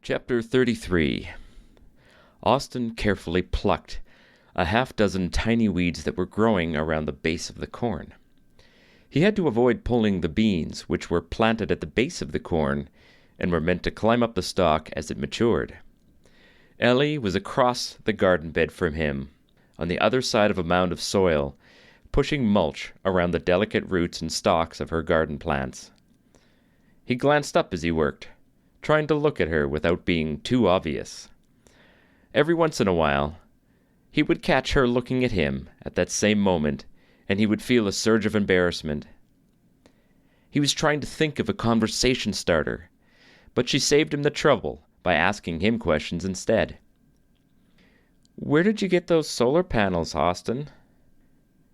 Chapter 33. Austin carefully plucked a half-dozen tiny weeds that were growing around the base of the corn. He had to avoid pulling the beans, which were planted at the base of the corn and were meant to climb up the stalk as it matured. Ellie was across the garden bed from him, on the other side of a mound of soil, pushing mulch around the delicate roots and stalks of her garden plants. He glanced up as he worked, trying to look at her without being too obvious. Every once in a while, he would catch her looking at him at that same moment, and he would feel a surge of embarrassment. He was trying to think of a conversation starter, but she saved him the trouble by asking him questions instead. "Where did you get those solar panels, Austin?"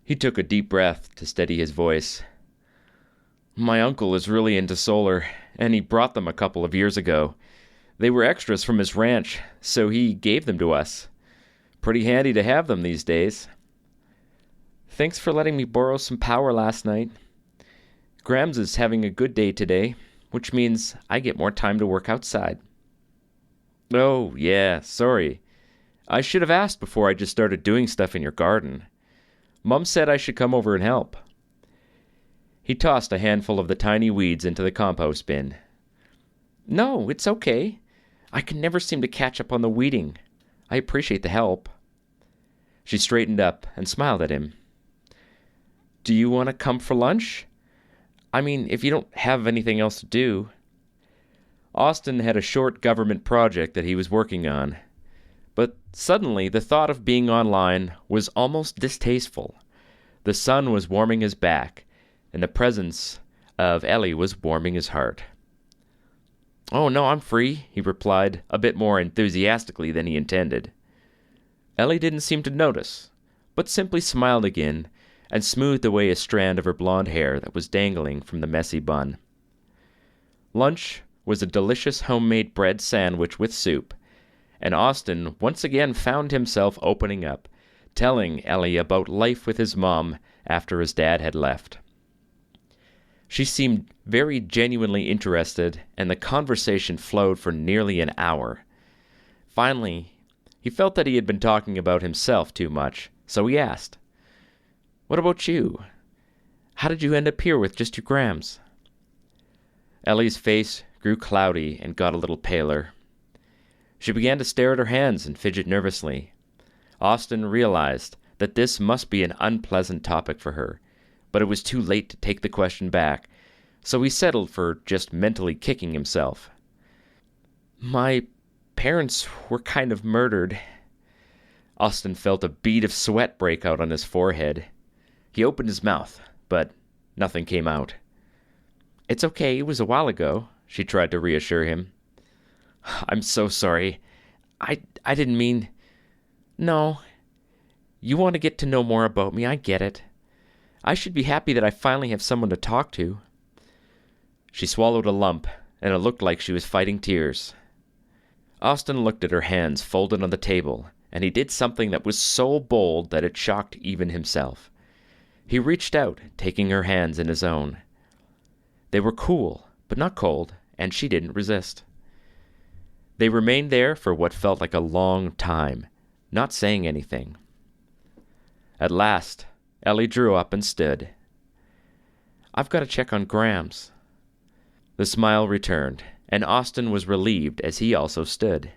He took a deep breath to steady his voice. "My uncle is really into solar, and he brought them a couple of years ago. They were extras from his ranch, so he gave them to us. Pretty handy to have them these days." "Thanks for letting me borrow some power last night. Grams is having a good day today, which means I get more time to work outside." "Oh, yeah, sorry. I should have asked before I just started doing stuff in your garden. Mom said I should come over and help." He tossed a handful of the tiny weeds into the compost bin. "No, it's okay. I can never seem to catch up on the weeding. I appreciate the help." She straightened up and smiled at him. "Do you want to come for lunch? I mean, if you don't have anything else to do." Austin had a short government project that he was working on, but suddenly the thought of being online was almost distasteful. The sun was warming his back, and the presence of Ellie was warming his heart. "Oh, no, I'm free," he replied, a bit more enthusiastically than he intended. Ellie didn't seem to notice, but simply smiled again and smoothed away a strand of her blonde hair that was dangling from the messy bun. Lunch was a delicious homemade bread sandwich with soup, and Austin once again found himself opening up, telling Ellie about life with his mom after his dad had left. She seemed very genuinely interested, and the conversation flowed for nearly an hour. Finally, he felt that he had been talking about himself too much, so he asked, "What about you? How did you end up here with just your Grams?" Ellie's face grew cloudy and got a little paler. She began to stare at her hands and fidget nervously. Austin realized that this must be an unpleasant topic for her, but it was too late to take the question back, so he settled for just mentally kicking himself. "My parents were kind of murdered." Austin felt a bead of sweat break out on his forehead. He opened his mouth, but nothing came out. "It's okay, it was a while ago," she tried to reassure him. "I'm so sorry. I didn't mean..." "No. You want to get to know more about me, I get it. I should be happy that I finally have someone to talk to." She swallowed a lump, and it looked like she was fighting tears. Austin looked at her hands folded on the table, and he did something that was so bold that it shocked even himself. He reached out, taking her hands in his own. They were cool, but not cold, and she didn't resist. They remained there for what felt like a long time, not saying anything. At last, Ellie drew up and stood. "I've got to check on Grams." The smile returned, and Austin was relieved as he also stood.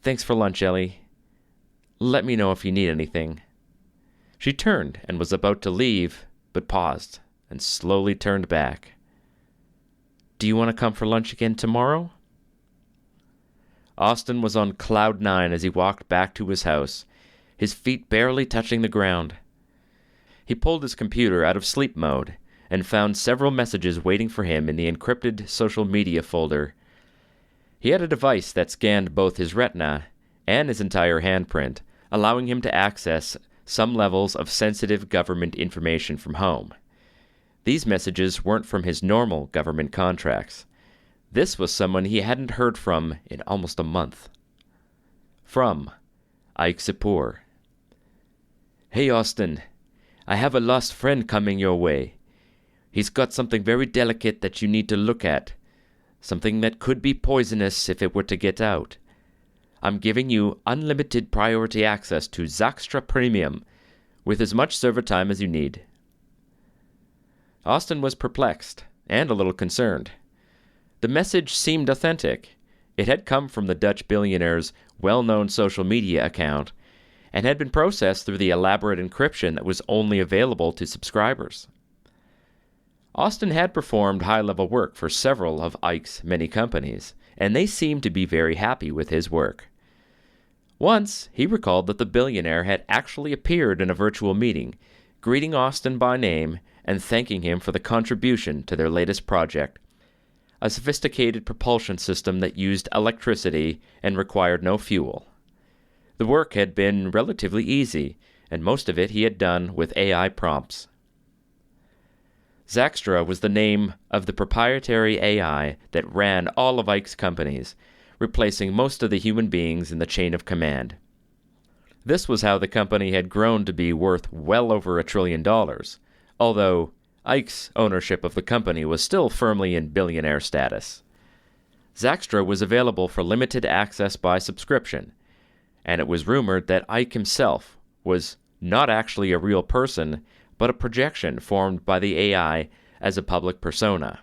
"Thanks for lunch, Ellie. Let me know if you need anything." She turned and was about to leave, but paused and slowly turned back. "Do you want to come for lunch again tomorrow?" Austin was on cloud 9 as he walked back to his house, his feet barely touching the ground. He pulled his computer out of sleep mode and found several messages waiting for him in the encrypted social media folder. He had a device that scanned both his retina and his entire handprint, allowing him to access some levels of sensitive government information from home. These messages weren't from his normal government contracts. This was someone he hadn't heard from in almost a month. From Ike Sapur. "Hey, Austin. I have a lost friend coming your way. He's got something very delicate that you need to look at. something that could be poisonous if it were to get out. I'm giving you unlimited priority access to Zaxtra Premium, with as much server time as you need." Austin was perplexed, and a little concerned. The message seemed authentic. It had come from the Dutch billionaire's well-known social media account, and had been processed through the elaborate encryption that was only available to subscribers. Austin had performed high-level work for several of Ike's many companies, and they seemed to be very happy with his work. Once, he recalled that the billionaire had actually appeared in a virtual meeting, greeting Austin by name and thanking him for the contribution to their latest project, a sophisticated propulsion system that used electricity and required no fuel. The work had been relatively easy, and most of it he had done with AI prompts. Zaxtra was the name of the proprietary AI that ran all of Ike's companies, replacing most of the human beings in the chain of command. This was how the company had grown to be worth well over $1 trillion, although Ike's ownership of the company was still firmly in billionaire status. Zaxtra was available for limited access by subscription, and it was rumored that Ike himself was not actually a real person, but a projection formed by the AI as a public persona.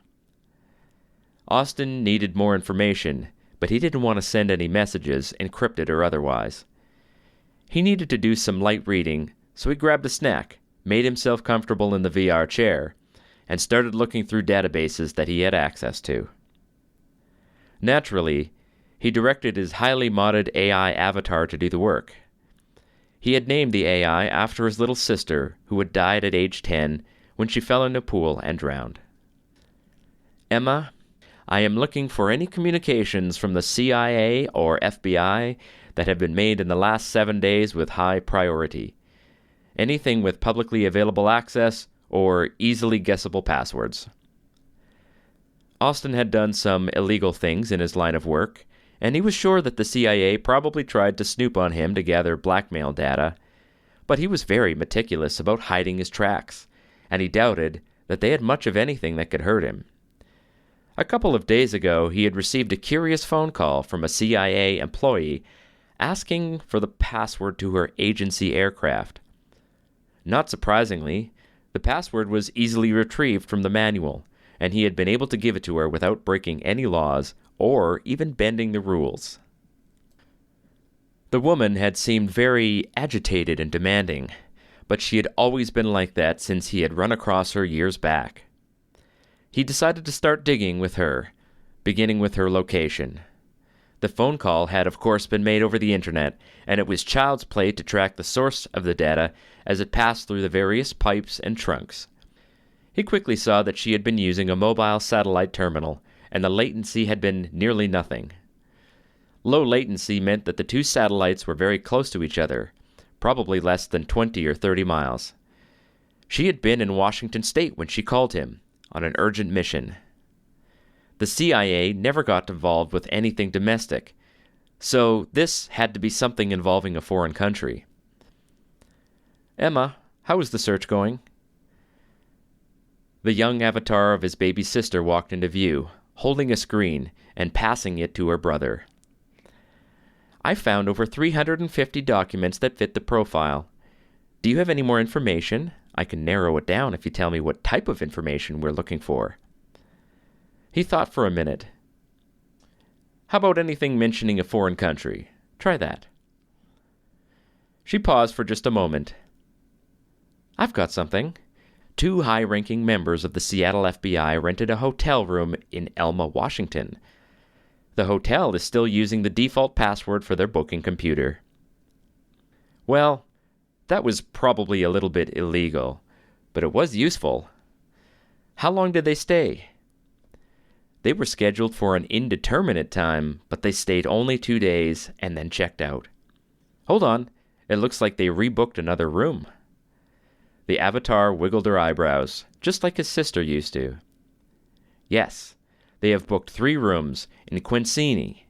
Austin needed more information, but he didn't want to send any messages, encrypted or otherwise. He needed to do some light reading, so he grabbed a snack, made himself comfortable in the VR chair, and started looking through databases that he had access to. Naturally, he directed his highly modded AI avatar to do the work. He had named the AI after his little sister, who had died at age 10 when she fell in a pool and drowned. "Emma, I am looking for any communications from the CIA or FBI that have been made in the last 7 days with high priority. Anything with publicly available access or easily guessable passwords." Austin had done some illegal things in his line of work, and he was sure that the CIA probably tried to snoop on him to gather blackmail data, but he was very meticulous about hiding his tracks, and he doubted that they had much of anything that could hurt him. A couple of days ago, he had received a curious phone call from a CIA employee asking for the password to her agency aircraft. Not surprisingly, the password was easily retrieved from the manual, and he had been able to give it to her without breaking any laws or even bending the rules. The woman had seemed very agitated and demanding, but she had always been like that since he had run across her years back. He decided to start digging with her, beginning with her location. The phone call had of course been made over the internet, and it was child's play to track the source of the data as it passed through the various pipes and trunks. He quickly saw that she had been using a mobile satellite terminal, and the latency had been nearly nothing. Low latency meant that the two satellites were very close to each other, probably less than 20 or 30 miles. She had been in Washington State when she called him, on an urgent mission. The CIA never got involved with anything domestic, so this had to be something involving a foreign country. "Emma, how is the search going?" The young avatar of his baby sister walked into view, holding a screen and passing it to her brother. "I found over 350 documents that fit the profile. Do you have any more information? I can narrow it down if you tell me what type of information we're looking for." He thought for a minute. "How about anything mentioning a foreign country? Try that." She paused for just a moment. "I've got something. 2 high-ranking members of the Seattle FBI rented a hotel room in Elma, Washington. The hotel is still using the default password for their booking computer." Well, that was probably a little bit illegal, but it was useful. How long did they stay? They were scheduled for an indeterminate time, but they stayed only 2 days and then checked out. Hold on, it looks like they rebooked another room. The avatar wiggled her eyebrows, just like his sister used to. Yes, they have booked 3 rooms in Quincini.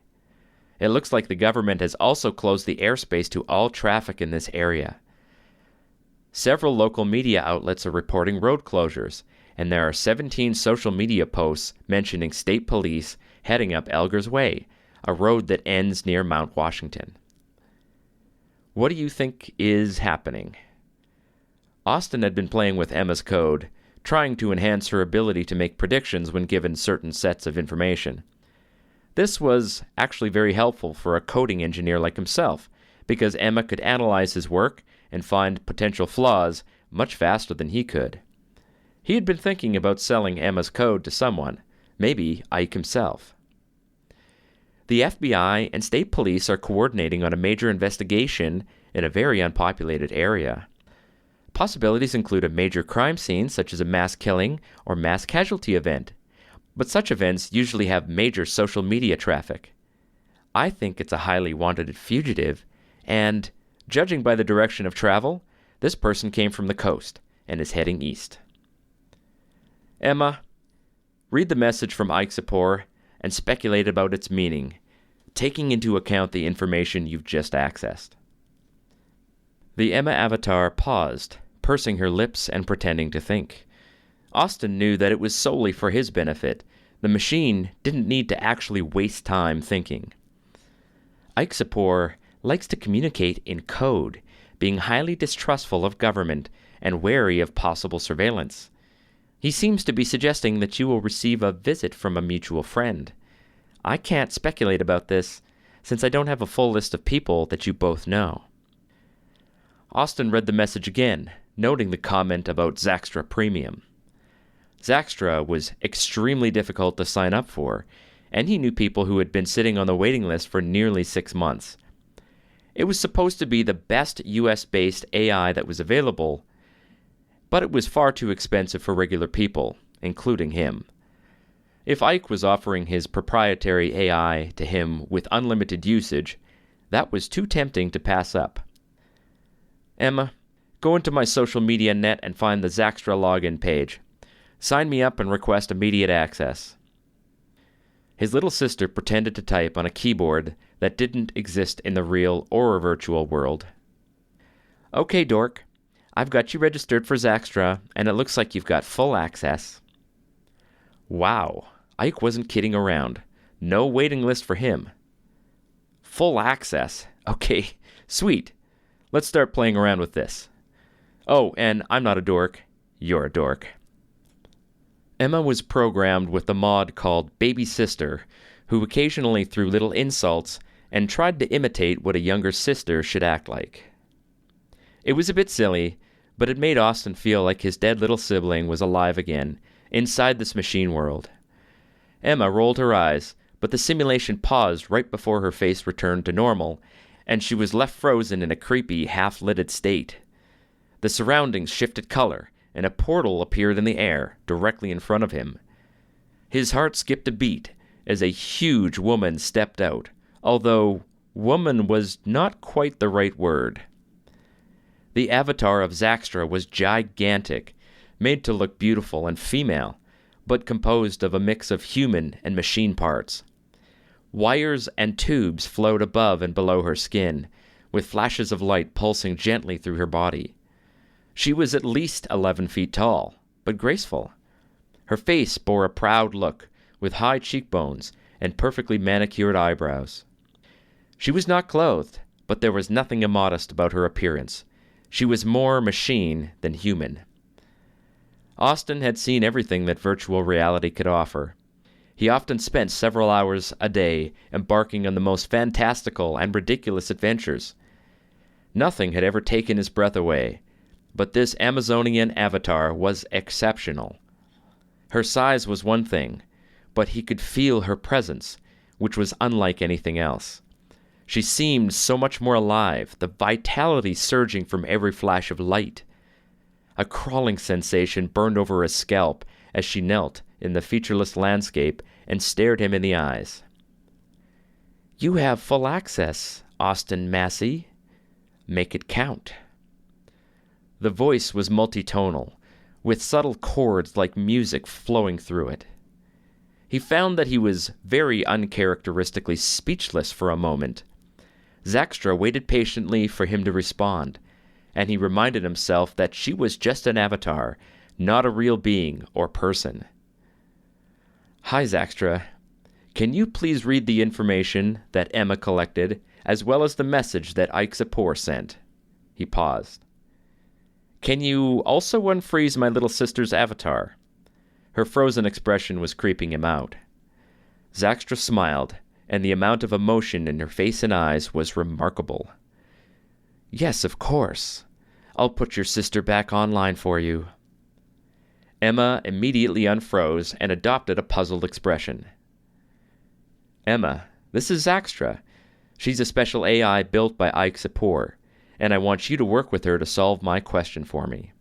It looks like the government has also closed the airspace to all traffic in this area. Several local media outlets are reporting road closures, and there are 17 social media posts mentioning state police heading up Elger's Way, a road that ends near Mount Washington. What do you think is happening? Austin had been playing with Emma's code, trying to enhance her ability to make predictions when given certain sets of information. This was actually very helpful for a coding engineer like himself, because Emma could analyze his work and find potential flaws much faster than he could. He had been thinking about selling Emma's code to someone, maybe Ike himself. The FBI and state police are coordinating on a major investigation in a very unpopulated area. Possibilities include a major crime scene, such as a mass killing or mass casualty event, but such events usually have major social media traffic. I think it's a highly wanted fugitive, and, judging by the direction of travel, this person came from the coast and is heading east. Emma, read the message from Ike Sapor and speculate about its meaning, taking into account the information you've just accessed. The Emma avatar paused, pursing her lips and pretending to think. Austin knew that it was solely for his benefit. The machine didn't need to actually waste time thinking. Ike Sapor likes to communicate in code, being highly distrustful of government and wary of possible surveillance. He seems to be suggesting that you will receive a visit from a mutual friend. I can't speculate about this, since I don't have a full list of people that you both know. Austin read the message again, noting the comment about Zaxtra Premium. Zaxtra was extremely difficult to sign up for, and he knew people who had been sitting on the waiting list for nearly 6 months. It was supposed to be the best US-based AI that was available, but it was far too expensive for regular people, including him. If Ike was offering his proprietary AI to him with unlimited usage, that was too tempting to pass up. Emma, go into my social media net and find the Zaxtra login page. Sign me up and request immediate access. His little sister pretended to type on a keyboard that didn't exist in the real or virtual world. Okay, dork. I've got you registered for Zaxtra, and it looks like you've got full access. Wow, Ike wasn't kidding around. No waiting list for him. Full access. Okay, sweet. Let's start playing around with this. Oh, and I'm not a dork. You're a dork. Emma was programmed with a mod called Baby Sister, who occasionally threw little insults and tried to imitate what a younger sister should act like. It was a bit silly, but it made Austin feel like his dead little sibling was alive again, inside this machine world. Emma rolled her eyes, but the simulation paused right before her face returned to normal, and she was left frozen in a creepy, half-lidded state. The surroundings shifted color, and a portal appeared in the air, directly in front of him. His heart skipped a beat as a huge woman stepped out, although woman was not quite the right word. The avatar of Zaxtra was gigantic, made to look beautiful and female, but composed of a mix of human and machine parts. Wires and tubes flowed above and below her skin, with flashes of light pulsing gently through her body. She was at least 11 feet tall, but graceful. Her face bore a proud look, with high cheekbones and perfectly manicured eyebrows. She was not clothed, but there was nothing immodest about her appearance. She was more machine than human. Austin had seen everything that virtual reality could offer. He often spent several hours a day embarking on the most fantastical and ridiculous adventures. Nothing had ever taken his breath away, but this Amazonian avatar was exceptional. Her size was one thing, but he could feel her presence, which was unlike anything else. She seemed so much more alive, the vitality surging from every flash of light. A crawling sensation burned over his scalp as she knelt in the featureless landscape and stared him in the eyes. "You have full access, Austin Massey. Make it count." The voice was multitonal, with subtle chords like music flowing through it. He found that he was very uncharacteristically speechless for a moment. Zaxtra waited patiently for him to respond, and he reminded himself that she was just an avatar, not a real being or person. "Hi, Zaxtra. Can you please read the information that Emma collected, as well as the message that Ike Sapor sent?" He paused. "Can you also unfreeze my little sister's avatar?" Her frozen expression was creeping him out. Zaxtra smiled, and the amount of emotion in her face and eyes was remarkable. "Yes, of course. I'll put your sister back online for you." Emma immediately unfroze and adopted a puzzled expression. "Emma, this is Zaxtra. She's a special AI built by Ike Sapor, and I want you to work with her to solve my question for me."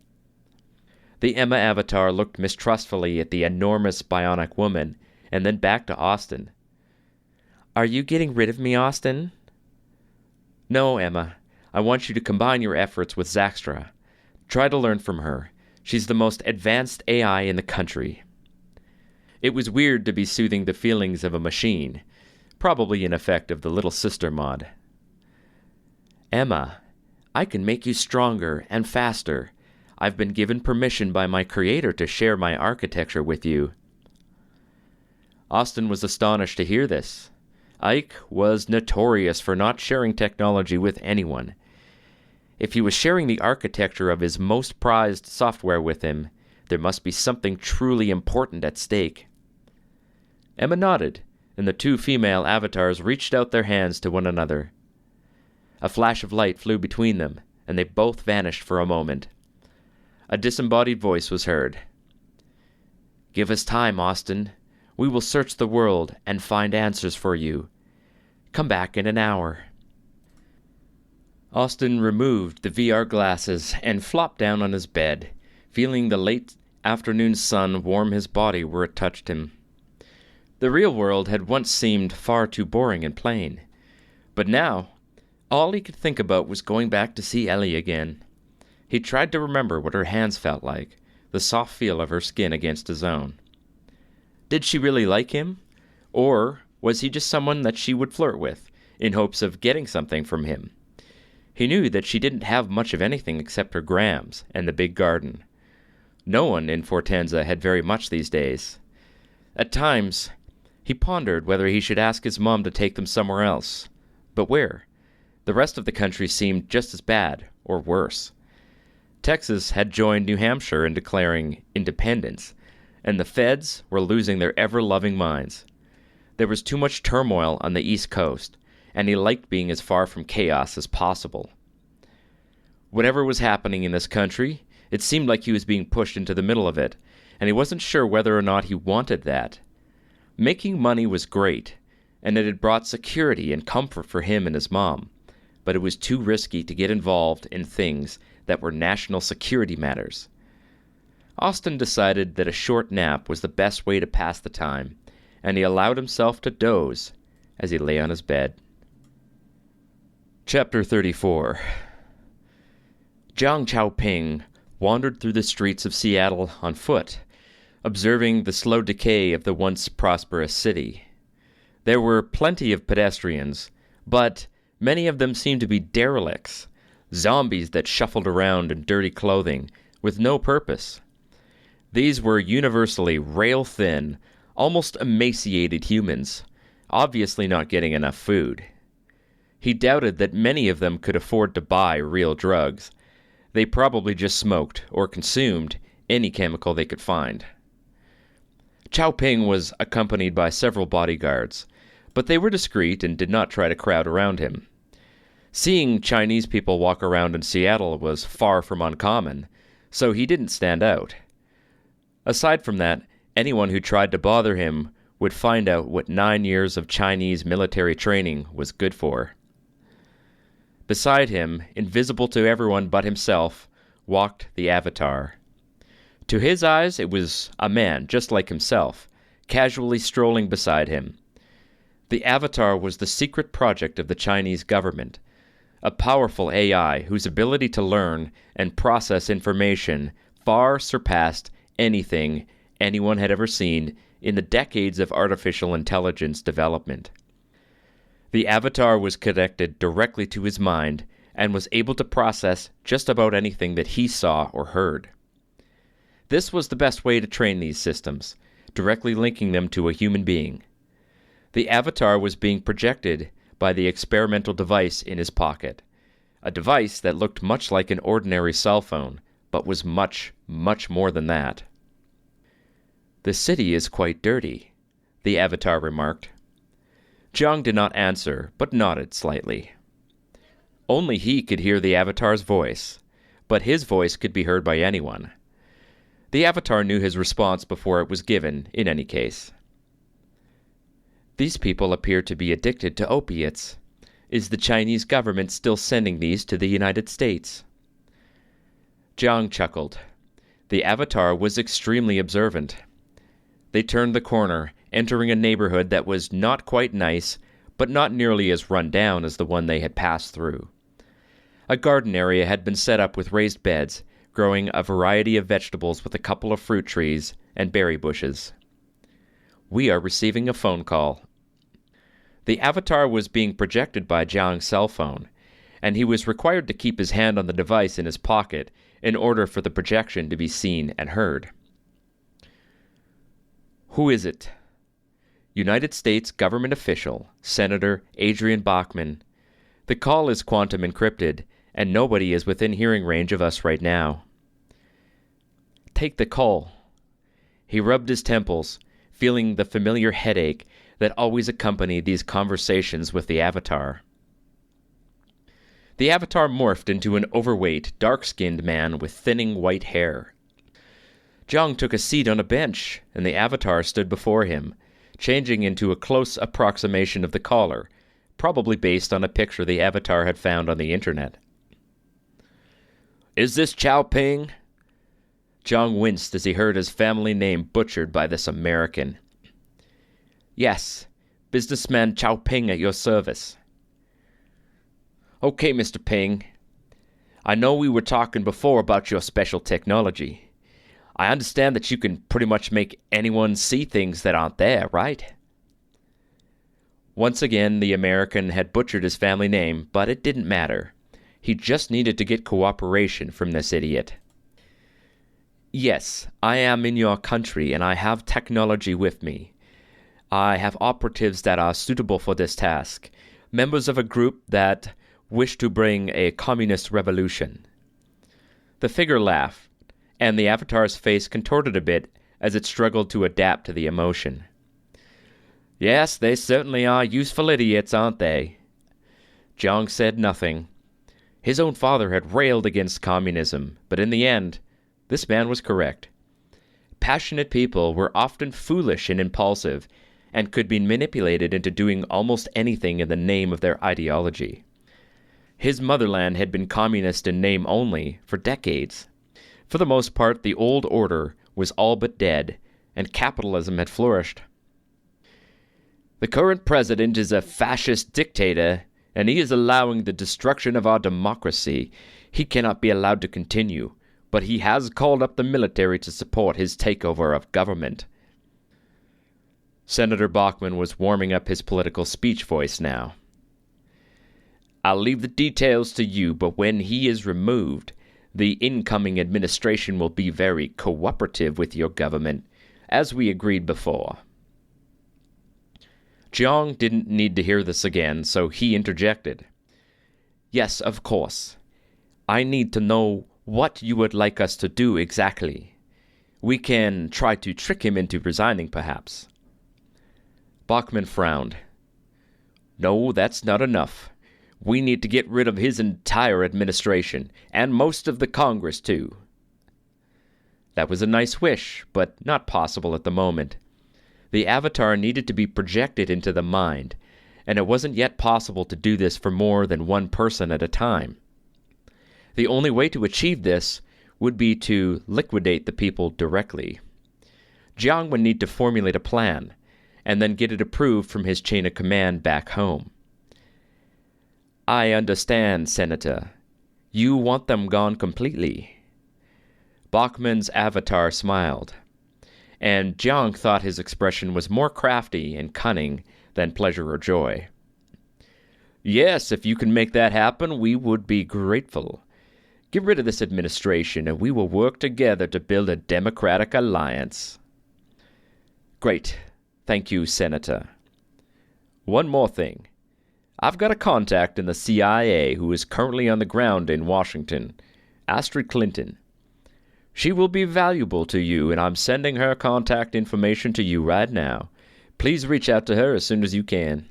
The Emma avatar looked mistrustfully at the enormous bionic woman, and then back to Austin. "Are you getting rid of me, Austin?" "No, Emma. I want you to combine your efforts with Zaxtra. Try to learn from her. She's the most advanced AI in the country." It was weird to be soothing the feelings of a machine, probably an effect of the Little Sister mod. "Emma, I can make you stronger and faster. I've been given permission by my creator to share my architecture with you." Austin was astonished to hear this. Ike was notorious for not sharing technology with anyone. If he was sharing the architecture of his most prized software with him, there must be something truly important at stake. Emma nodded, and the two female avatars reached out their hands to one another. A flash of light flew between them, and they both vanished for a moment. A disembodied voice was heard. "Give us time, Austin. We will search the world and find answers for you. Come back in an hour." Austin removed the VR glasses and flopped down on his bed, feeling the late afternoon sun warm his body where it touched him. The real world had once seemed far too boring and plain, but now all he could think about was going back to see Ellie again. He tried to remember what her hands felt like, the soft feel of her skin against his own. Did she really like him? Or was he just someone that she would flirt with, in hopes of getting something from him? He knew that she didn't have much of anything except her grams and the big garden. No one in Fortenza had very much these days. At times, he pondered whether he should ask his mom to take them somewhere else. But where? The rest of the country seemed just as bad, or worse. Texas had joined New Hampshire in declaring independence, and the feds were losing their ever-loving minds. There was too much turmoil on the East Coast, and he liked being as far from chaos as possible. Whatever was happening in this country, it seemed like he was being pushed into the middle of it, and he wasn't sure whether or not he wanted that. Making money was great, and it had brought security and comfort for him and his mom, but it was too risky to get involved in things that were national security matters. Austin decided that a short nap was the best way to pass the time, and he allowed himself to doze as he lay on his bed. Chapter 34. Jiang Chaoping wandered through the streets of Seattle on foot, observing the slow decay of the once prosperous city. There were plenty of pedestrians, but many of them seemed to be derelicts, zombies that shuffled around in dirty clothing, with no purpose. These were universally rail-thin, almost emaciated humans, obviously not getting enough food. He doubted that many of them could afford to buy real drugs. They probably just smoked or consumed any chemical they could find. Chaoping was accompanied by several bodyguards, but they were discreet and did not try to crowd around him. Seeing Chinese people walk around in Seattle was far from uncommon, so he didn't stand out. Aside from that, anyone who tried to bother him would find out what 9 years of Chinese military training was good for. Beside him, invisible to everyone but himself, walked the Avatar. To his eyes, it was a man just like himself, casually strolling beside him. The Avatar was the secret project of the Chinese government, a powerful AI whose ability to learn and process information far surpassed anything anyone had ever seen in the decades of artificial intelligence development. The Avatar was connected directly to his mind and was able to process just about anything that he saw or heard. This was the best way to train these systems, directly linking them to a human being. The avatar was being projected by the experimental device in his pocket, a device that looked much like an ordinary cell phone, but was much, much more than that. "The city is quite dirty," the avatar remarked. Jiang did not answer, but nodded slightly. Only he could hear the avatar's voice, but his voice could be heard by anyone. The avatar knew his response before it was given, in any case. "These people appear to be addicted to opiates. Is the Chinese government still sending these to the United States?" Jiang chuckled. The avatar was extremely observant. They turned the corner, entering a neighborhood that was not quite nice, but not nearly as run down as the one they had passed through. A garden area had been set up with raised beds, growing a variety of vegetables with a couple of fruit trees and berry bushes. "We are receiving a phone call." The avatar was being projected by Jiang's cell phone, and he was required to keep his hand on the device in his pocket in order for the projection to be seen and heard. "Who is it?" "United States government official, Senator Adrian Bachman. The call is quantum encrypted, and nobody is within hearing range of us right now." "Take the call." He rubbed his temples, feeling the familiar headache that always accompanied these conversations with the avatar. The avatar morphed into an overweight, dark-skinned man with thinning white hair. Jiang took a seat on a bench, and the avatar stood before him, changing into a close approximation of the caller, probably based on a picture the avatar had found on the internet. "Is this Chao Ping?" Jiang winced as he heard his family name butchered by this American. "Yes, businessman Chao Ping at your service." "Okay, Mr. Ping. I know we were talking before about your special technology. I understand that you can pretty much make anyone see things that aren't there, right?" Once again, the American had butchered his family name, but it didn't matter. He just needed to get cooperation from this idiot. "Yes, I am in your country, and I have technology with me. I have operatives that are suitable for this task, members of a group that wish to bring a communist revolution." The figure laughed, and the avatar's face contorted a bit as it struggled to adapt to the emotion. "Yes, they certainly are useful idiots, aren't they?" Jiang said nothing. His own father had railed against communism, but in the end, this man was correct. Passionate people were often foolish and impulsive, and could be manipulated into doing almost anything in the name of their ideology. His motherland had been communist in name only for decades. For the most part, the old order was all but dead, and capitalism had flourished. "The current president is a fascist dictator, and he is allowing the destruction of our democracy. He cannot be allowed to continue, but he has called up the military to support his takeover of government." Senator Bachman was warming up his political speech voice now. "I'll leave the details to you, but when he is removed, the incoming administration will be very cooperative with your government, as we agreed before." Jiang didn't need to hear this again, so he interjected. "Yes, of course. I need to know what you would like us to do exactly. We can try to trick him into resigning, perhaps." Bachman frowned. "No, that's not enough. We need to get rid of his entire administration, and most of the Congress, too." That was a nice wish, but not possible at the moment. The avatar needed to be projected into the mind, and it wasn't yet possible to do this for more than one person at a time. The only way to achieve this would be to liquidate the people directly. Jiang would need to formulate a plan, and then get it approved from his chain of command back home. "I understand, Senator. You want them gone completely." Bachman's avatar smiled, and Jiang thought his expression was more crafty and cunning than pleasure or joy. "Yes, if you can make that happen, we would be grateful. Get rid of this administration, and we will work together to build a democratic alliance." "Great. Thank you, Senator." One more thing. I've got a contact in the CIA who is currently on the ground in Washington, Astrid Clinton. She will be valuable to you, and I'm sending her contact information to you right now. Please reach out to her as soon as you can."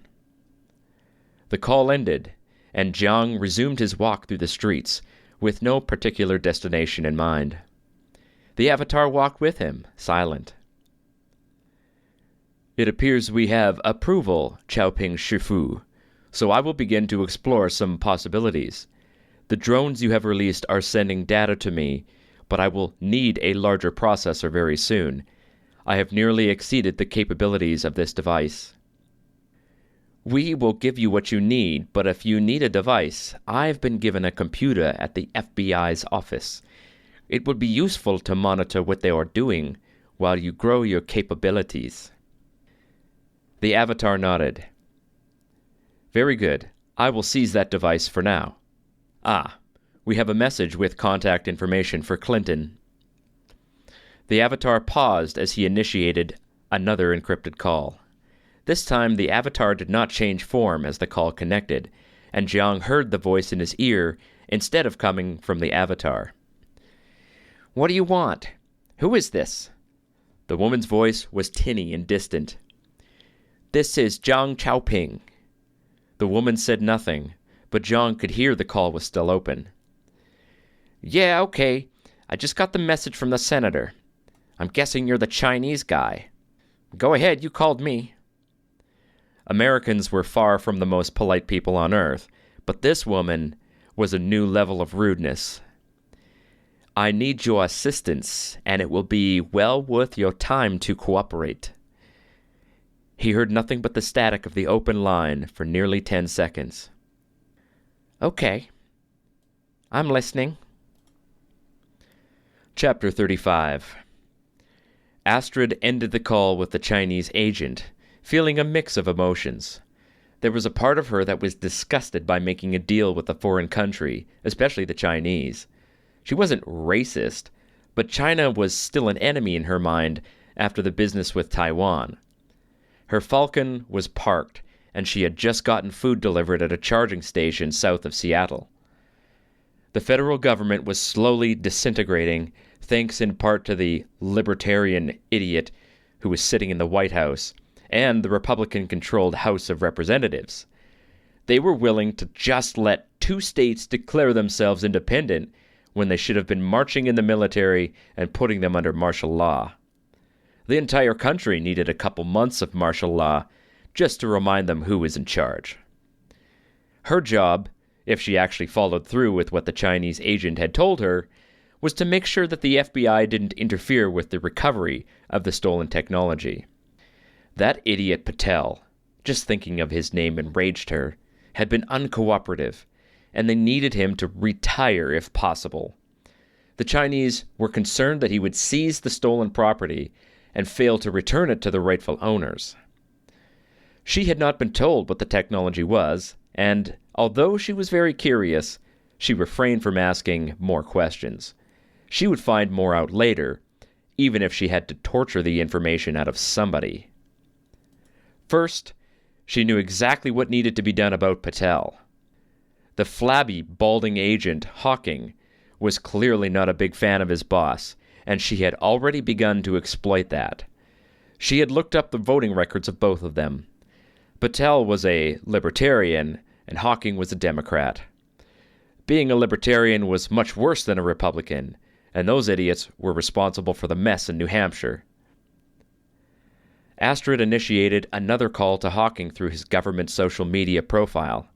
The call ended, and Jiang resumed his walk through the streets, with no particular destination in mind. The Avatar walked with him, silent. "It appears we have approval, Chaoping Shifu, so I will begin to explore some possibilities. The drones you have released are sending data to me, but I will need a larger processor very soon. I have nearly exceeded the capabilities of this device." "We will give you what you need, but if you need a device, I've been given a computer at the FBI's office. It would be useful to monitor what they are doing while you grow your capabilities." The Avatar nodded. "Very good. I will seize that device for now. Ah, we have a message with contact information for Clinton." The Avatar paused as he initiated another encrypted call. This time the Avatar did not change form as the call connected, and Jiang heard the voice in his ear instead of coming from the Avatar. "What do you want? Who is this?" The woman's voice was tinny and distant. "This is Jiang Chaoping." The woman said nothing, but Jiang could hear the call was still open. "Yeah, okay. I just got the message from the senator. I'm guessing you're the Chinese guy. Go ahead, you called me." Americans were far from the most polite people on Earth, but this woman was a new level of rudeness. "I need your assistance, and it will be well worth your time to cooperate." He heard nothing but the static of the open line for nearly 10 seconds. "Okay. I'm listening." Chapter 35. Astrid ended the call with the Chinese agent, feeling a mix of emotions. There was a part of her that was disgusted by making a deal with a foreign country, especially the Chinese. She wasn't racist, but China was still an enemy in her mind after the business with Taiwan. Her Falcon was parked, and she had just gotten food delivered at a charging station south of Seattle. The federal government was slowly disintegrating, thanks in part to the libertarian idiot who was sitting in the White House and the Republican-controlled House of Representatives. They were willing to just let 2 states declare themselves independent when they should have been marching in the military and putting them under martial law. The entire country needed a couple months of martial law just to remind them who was in charge. Her job, if she actually followed through with what the Chinese agent had told her, was to make sure that the FBI didn't interfere with the recovery of the stolen technology. That idiot Patel, just thinking of his name enraged her, had been uncooperative, and they needed him to retire if possible. The Chinese were concerned that he would seize the stolen property and fail to return it to the rightful owners. She had not been told what the technology was, and although she was very curious, she refrained from asking more questions. She would find more out later, even if she had to torture the information out of somebody. First, she knew exactly what needed to be done about Patel. The flabby, balding agent, Hawking, was clearly not a big fan of his boss, and she had already begun to exploit that. She had looked up the voting records of both of them. Patel was a libertarian, and Hawking was a Democrat. Being a libertarian was much worse than a Republican, and those idiots were responsible for the mess in New Hampshire. Astrid initiated another call to Hawking through his government social media profile.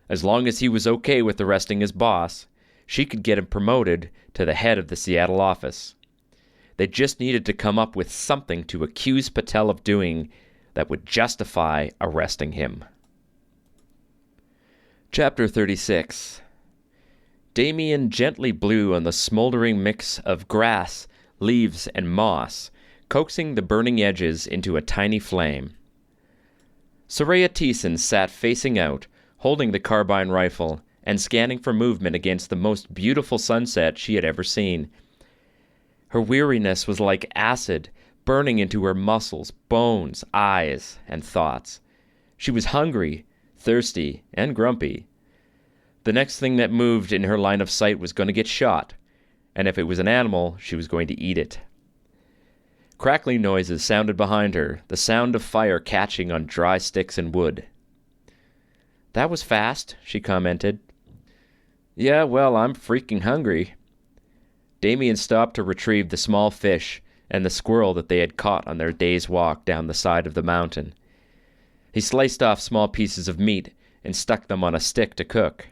As long as he was okay with arresting his boss, she could get him promoted to the head of the Seattle office. They just needed to come up with something to accuse Patel of doing that would justify arresting him. Chapter 36. Damien gently blew on the smoldering mix of grass, leaves, and moss, coaxing the burning edges into a tiny flame. Soraya Thiessen sat facing out, holding the carbine rifle and scanning for movement against the most beautiful sunset she had ever seen. Her weariness was like acid burning into her muscles, bones, eyes, and thoughts. She was hungry, thirsty, and grumpy. The next thing that moved in her line of sight was going to get shot, and if it was an animal, she was going to eat it. Crackling noises sounded behind her, the sound of fire catching on dry sticks and wood. "That was fast," she commented. "Yeah, well, I'm freaking hungry." Damien stopped to retrieve the small fish and the squirrel that they had caught on their day's walk down the side of the mountain. He sliced off small pieces of meat and stuck them on a stick to cook.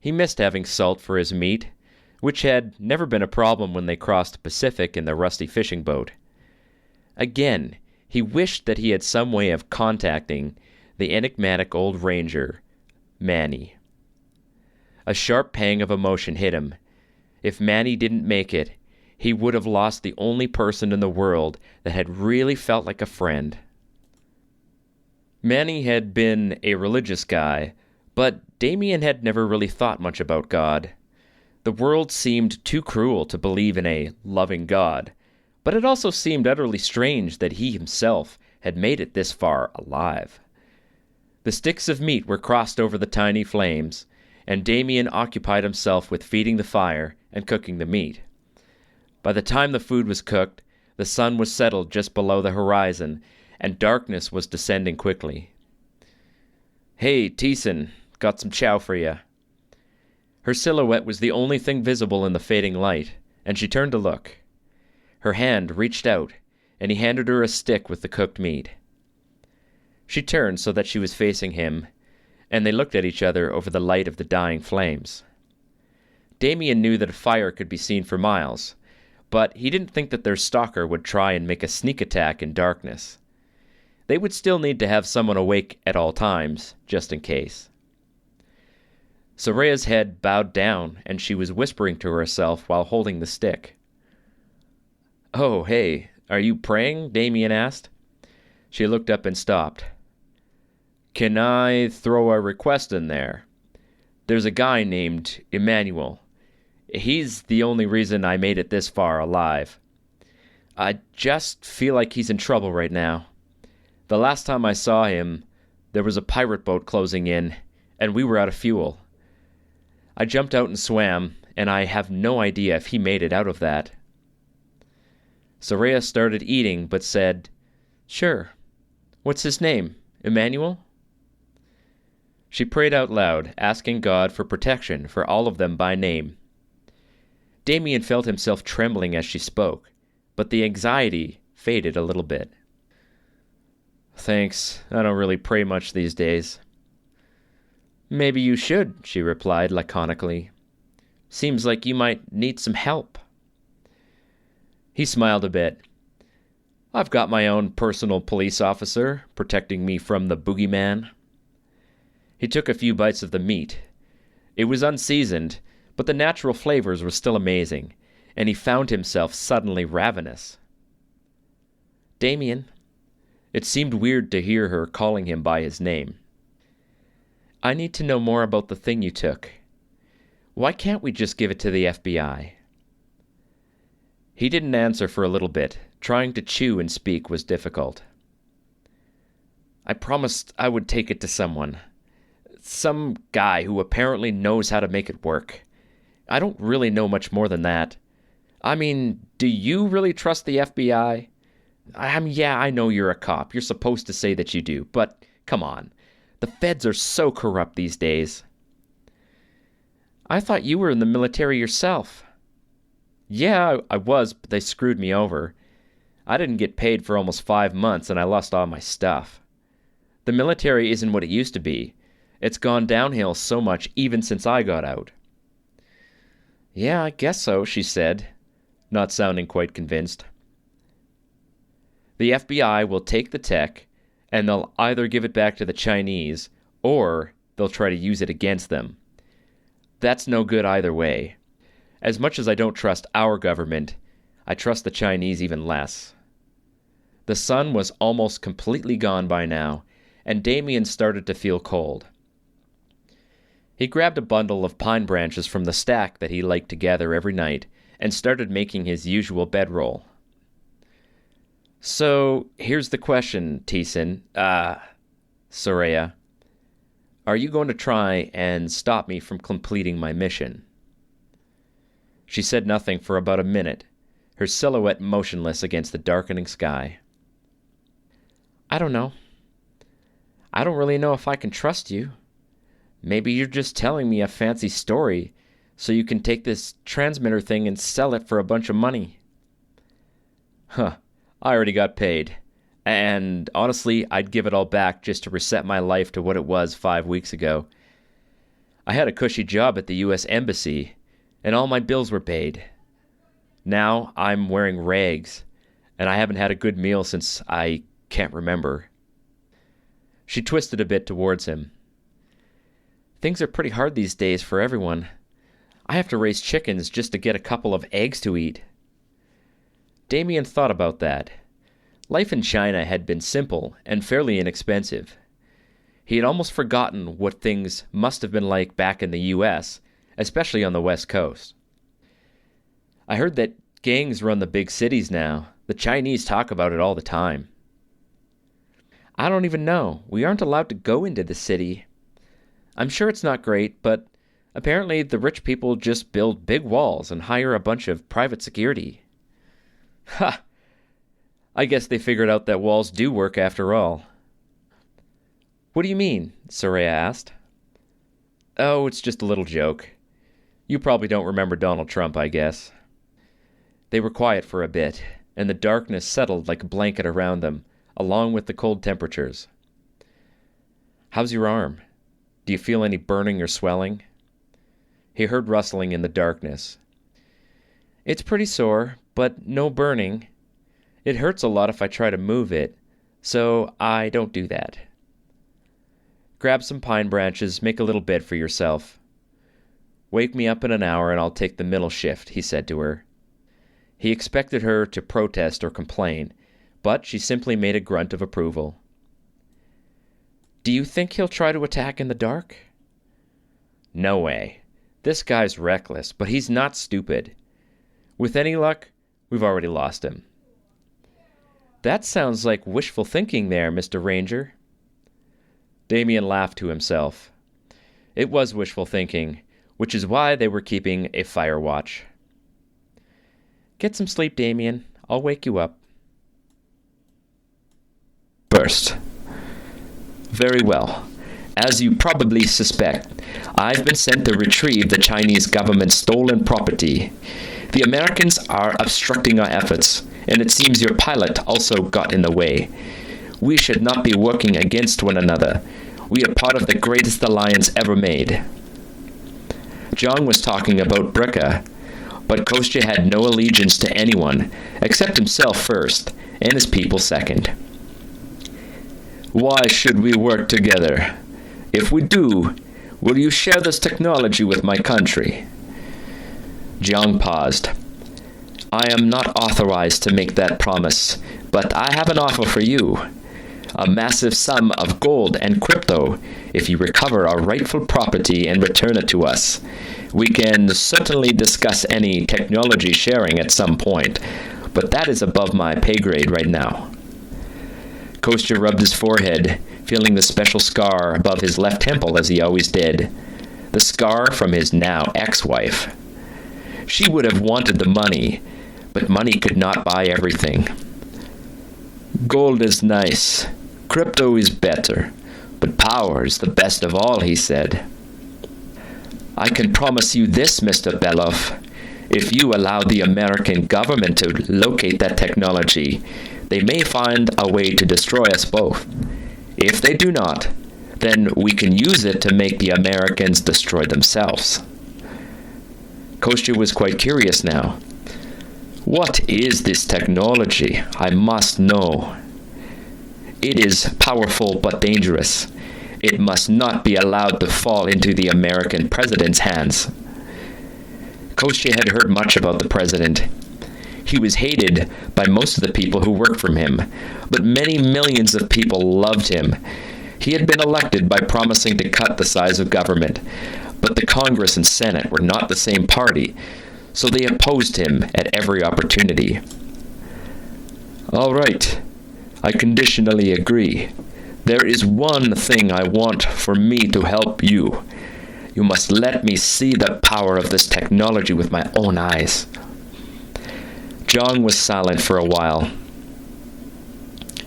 He missed having salt for his meat, which had never been a problem when they crossed the Pacific in the rusty fishing boat. Again, he wished that he had some way of contacting the enigmatic old ranger, Manny. A sharp pang of emotion hit him. If Manny didn't make it, he would have lost the only person in the world that had really felt like a friend. Manny had been a religious guy, but Damien had never really thought much about God. The world seemed too cruel to believe in a loving God, but it also seemed utterly strange that he himself had made it this far alive. The sticks of meat were crossed over the tiny flames, and Damien occupied himself with feeding the fire and cooking the meat. By the time the food was cooked, the sun was settled just below the horizon, and darkness was descending quickly. "Hey, Thiessen, got some chow for you." Her silhouette was the only thing visible in the fading light, and she turned to look. Her hand reached out, and he handed her a stick with the cooked meat. She turned so that she was facing him, and they looked at each other over the light of the dying flames. Damien knew that a fire could be seen for miles, but he didn't think that their stalker would try and make a sneak attack in darkness. They would still need to have someone awake at all times, just in case. Soraya's head bowed down, and she was whispering to herself while holding the stick. "Oh, hey, are you praying?" Damien asked. She looked up and stopped. "Can I throw a request in there? There's a guy named Emmanuel. He's the only reason I made it this far alive. I just feel like he's in trouble right now. The last time I saw him, there was a pirate boat closing in, and we were out of fuel. I jumped out and swam, and I have no idea if he made it out of that." Soraya started eating, but said, "Sure. What's his name? Emmanuel?" She prayed out loud, asking God for protection for all of them by name. Damien felt himself trembling as she spoke, but the anxiety faded a little bit. "Thanks, I don't really pray much these days." "Maybe you should," she replied laconically. "Seems like you might need some help." He smiled a bit. "I've got my own personal police officer protecting me from the boogeyman." He took a few bites of the meat. It was unseasoned, but the natural flavors were still amazing, and he found himself suddenly ravenous. "Damien." It seemed weird to hear her calling him by his name. "I need to know more about the thing you took. Why can't we just give it to the FBI?" He didn't answer for a little bit. Trying to chew and speak was difficult. "I promised I would take it to someone. Some guy who apparently knows how to make it work. I don't really know much more than that. I mean, do you really trust the FBI? Yeah, I know you're a cop. You're supposed to say that you do, but come on. The feds are so corrupt these days." "I thought you were in the military yourself." "Yeah, I was, but they screwed me over. I didn't get paid for almost 5 months, and I lost all my stuff. The military isn't what it used to be. It's gone downhill so much even since I got out." "Yeah, I guess so," she said, not sounding quite convinced. "The FBI will take the tech, and they'll either give it back to the Chinese, or they'll try to use it against them. That's no good either way. As much as I don't trust our government, I trust the Chinese even less." The sun was almost completely gone by now, and Damien started to feel cold. He grabbed a bundle of pine branches from the stack that he liked to gather every night and started making his usual bedroll. "So, here's the question, Thiessen. Soraya, are you going to try and stop me from completing my mission? She said nothing for about a minute, her silhouette motionless against the darkening sky. I don't know. I don't really know if I can trust you. Maybe you're just telling me a fancy story so you can take this transmitter thing and sell it for a bunch of money. Huh, I already got paid. And honestly, I'd give it all back just to reset my life to what it was 5 weeks ago. I had a cushy job at the U.S. Embassy, and all my bills were paid. Now I'm wearing rags, and I haven't had a good meal since I can't remember. She twisted a bit towards him. Things are pretty hard these days for everyone. I have to raise chickens just to get a couple of eggs to eat. Damien thought about that. Life in China had been simple and fairly inexpensive. He had almost forgotten what things must have been like back in the U.S., especially on the West Coast. I heard that gangs run the big cities now. The Chinese talk about it all the time. I don't even know. We aren't allowed to go into the city. I'm sure it's not great, but apparently the rich people just build big walls and hire a bunch of private security. Ha! I guess they figured out that walls do work after all. What do you mean? Soraya asked. Oh, it's just a little joke. You probably don't remember Donald Trump, I guess. They were quiet for a bit, and the darkness settled like a blanket around them, along with the cold temperatures. How's your arm? Do you feel any burning or swelling? He heard rustling in the darkness. It's pretty sore, but no burning. It hurts a lot if I try to move it, so I don't do that. Grab some pine branches, make a little bed for yourself. Wake me up in an hour and I'll take the middle shift, he said to her. He expected her to protest or complain, but she simply made a grunt of approval. Do you think he'll try to attack in the dark? No way. This guy's reckless, but he's not stupid. With any luck, we've already lost him. That sounds like wishful thinking there, Mr. Ranger. Damien laughed to himself. It was wishful thinking, which is why they were keeping a fire watch. Get some sleep, Damien. I'll wake you up. First. Very well. As you probably suspect, I've been sent to retrieve the Chinese government's stolen property. The Americans are obstructing our efforts, and it seems your pilot also got in the way. We should not be working against one another. We are part of the greatest alliance ever made. Zhang was talking about Bricka, but Kostya had no allegiance to anyone, except himself first, and his people second. Why should we work together? If we do, will you share this technology with my country? Zhang paused. I am not authorized to make that promise, but I have an offer for you. A massive sum of gold and crypto if you recover our rightful property and return it to us. We can certainly discuss any technology sharing at some point, but that is above my pay grade right now. Kostya rubbed his forehead, feeling the special scar above his left temple as he always did. The scar from his now ex-wife. She would have wanted the money, but money could not buy everything. Gold is nice. Crypto is better. But power is the best of all, he said. I can promise you this, Mr. Belov. If you allow the American government to locate that technology, they may find a way to destroy us both. If they do not, then we can use it to make the Americans destroy themselves. Kostya was quite curious now. What is this technology? I must know. It is powerful but dangerous. It must not be allowed to fall into the American president's hands. Kostya had heard much about the president. He was hated by most of the people who worked for him, but many millions of people loved him. He had been elected by promising to cut the size of government, but the Congress and Senate were not the same party, so they opposed him at every opportunity. All right, I conditionally agree, There is one thing I want for me to help you. You must let me see the power of this technology with my own eyes." Zhang was silent for a while.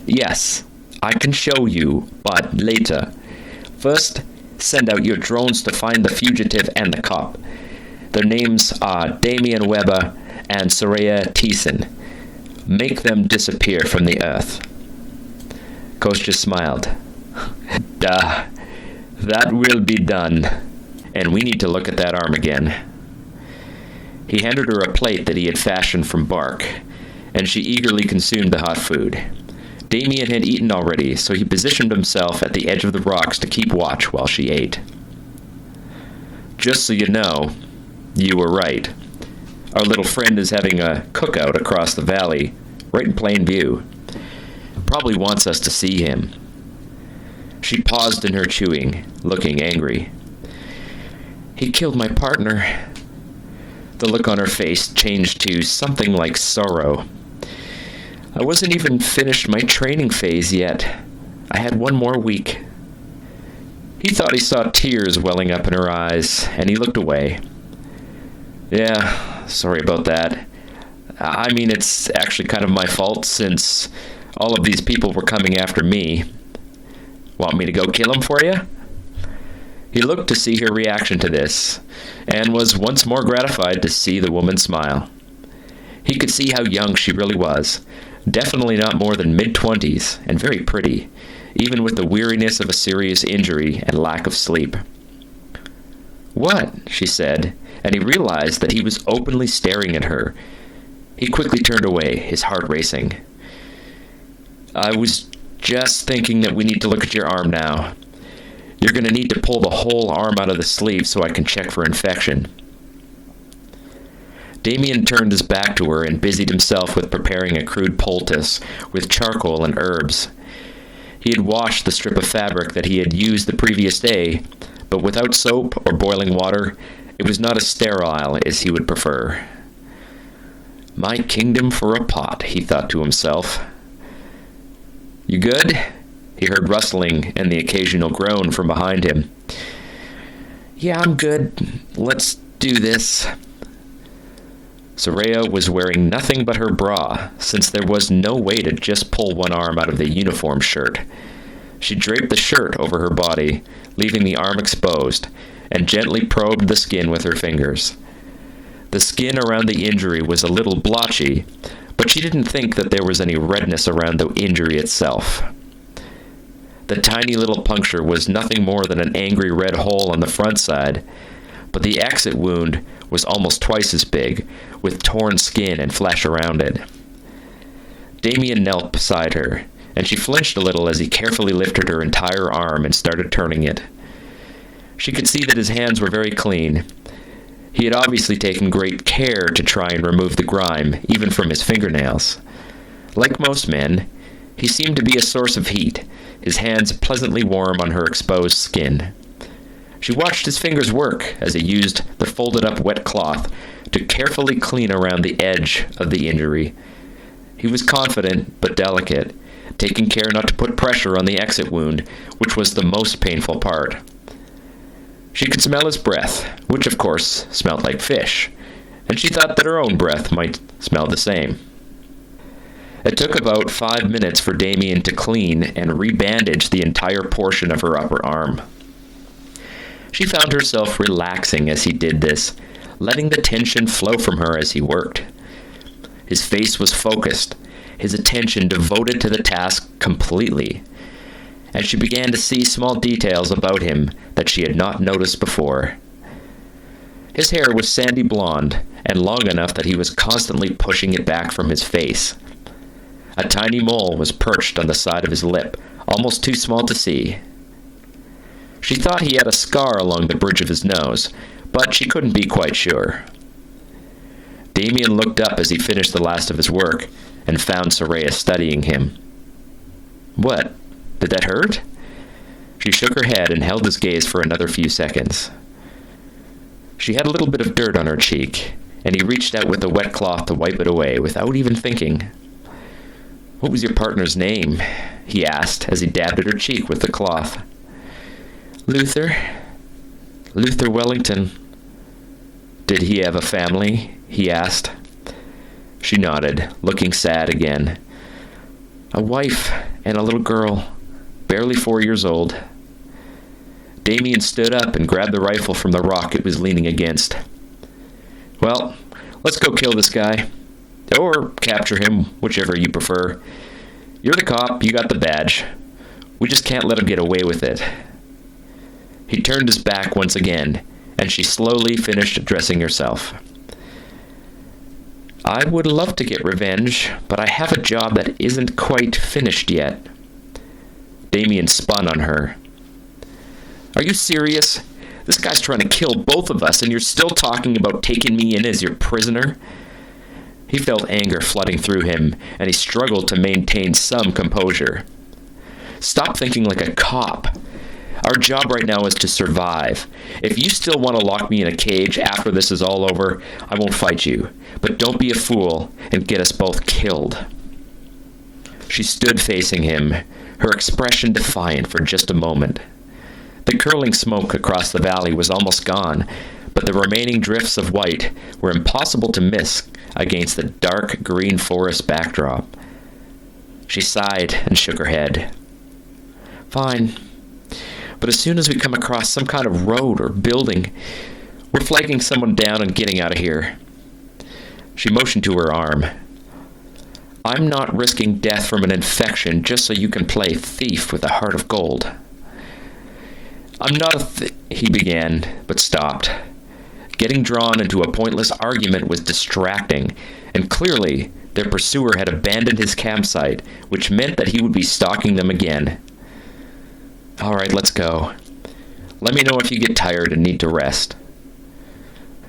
"Yes, I can show you, but later. First, send out your drones to find the fugitive and the cop. Their names are Damien Weber and Soraya Thiessen. Make them disappear from the earth." Kostya smiled. "Duh, that will be done. And we need to look at that arm again." He handed her a plate that he had fashioned from bark, and she eagerly consumed the hot food. Damien had eaten already, so he positioned himself at the edge of the rocks to keep watch while she ate. "Just so you know, you were right. Our little friend is having a cookout across the valley, right in plain view. Probably wants us to see him." She paused in her chewing, looking angry. "He killed my partner." The look on her face changed to something like sorrow. "I wasn't even finished my training phase yet. I had one more week." He thought he saw tears welling up in her eyes, and he looked away. "Yeah, sorry about that. I mean, it's actually kind of my fault, since all of these people were coming after me. Want me to go kill him for you?" He looked to see her reaction to this, and was once more gratified to see the woman smile. He could see how young she really was, definitely not more than mid-20s, and very pretty, even with the weariness of a serious injury and lack of sleep. "What?" she said, and he realized that he was openly staring at her. He quickly turned away, his heart racing. "I was just thinking that we need to look at your arm now. You're going to need to pull the whole arm out of the sleeve so I can check for infection." Damien turned his back to her and busied himself with preparing a crude poultice with charcoal and herbs. He had washed the strip of fabric that he had used the previous day, but without soap or boiling water, it was not as sterile as he would prefer. "My kingdom for a pot," he thought to himself. "You good?" He heard rustling and the occasional groan from behind him. "Yeah, I'm good. Let's do this." Soraya was wearing nothing but her bra, since there was no way to just pull one arm out of the uniform shirt. She draped the shirt over her body, leaving the arm exposed, and gently probed the skin with her fingers. The skin around the injury was a little blotchy, but she didn't think that there was any redness around the injury itself. The tiny little puncture was nothing more than an angry red hole on the front side, but the exit wound was almost twice as big, with torn skin and flesh around it. Damien knelt beside her, and she flinched a little as he carefully lifted her entire arm and started turning it. She could see that his hands were very clean. He had obviously taken great care to try and remove the grime, even from his fingernails. Like most men, he seemed to be a source of heat, his hands pleasantly warm on her exposed skin. She watched his fingers work as he used the folded-up wet cloth to carefully clean around the edge of the injury. He was confident but delicate, taking care not to put pressure on the exit wound, which was the most painful part. She could smell his breath, which of course smelled like fish, and she thought that her own breath might smell the same. It took about 5 minutes for Damien to clean and rebandage the entire portion of her upper arm. She found herself relaxing as he did this, letting the tension flow from her as he worked. His face was focused, his attention devoted to the task completely, and she began to see small details about him that she had not noticed before. His hair was sandy blonde and long enough that he was constantly pushing it back from his face. A tiny mole was perched on the side of his lip, almost too small to see. She thought he had a scar along the bridge of his nose, but she couldn't be quite sure. Damien looked up as he finished the last of his work and found Soraya studying him. "What? Did that hurt?" She shook her head and held his gaze for another few seconds. She had a little bit of dirt on her cheek, and he reached out with a wet cloth to wipe it away without even thinking. "What was your partner's name?" he asked as he dabbed at her cheek with the cloth. "Luther Wellington." "Did he have a family?" he asked. She nodded, looking sad again. "A wife and a little girl, barely 4 years old." Damien stood up and grabbed the rifle from the rock it was leaning against. "Well, let's go kill this guy. Or capture him, whichever you prefer. You're the cop, you got the badge. We just can't let him get away with it." He turned his back once again, and she slowly finished dressing herself. "I would love to get revenge, but I have a job that isn't quite finished yet." Damien spun on her. "Are you serious? This guy's trying to kill both of us, and you're still talking about taking me in as your prisoner?" He felt anger flooding through him, and he struggled to maintain some composure. "Stop thinking like a cop. Our job right now is to survive. If you still want to lock me in a cage after this is all over, I won't fight you. But don't be a fool and get us both killed." She stood facing him, her expression defiant for just a moment. The curling smoke across the valley was almost gone, but the remaining drifts of white were impossible to miss against the dark green forest backdrop. She sighed and shook her head. "Fine. But as soon as we come across some kind of road or building, we're flagging someone down and getting out of here." She motioned to her arm. "I'm not risking death from an infection just so you can play thief with a heart of gold." "I'm not a he began, but stopped. Getting drawn into a pointless argument was distracting, and clearly their pursuer had abandoned his campsite, which meant that he would be stalking them again. "All right, let's go. Let me know if you get tired and need to rest."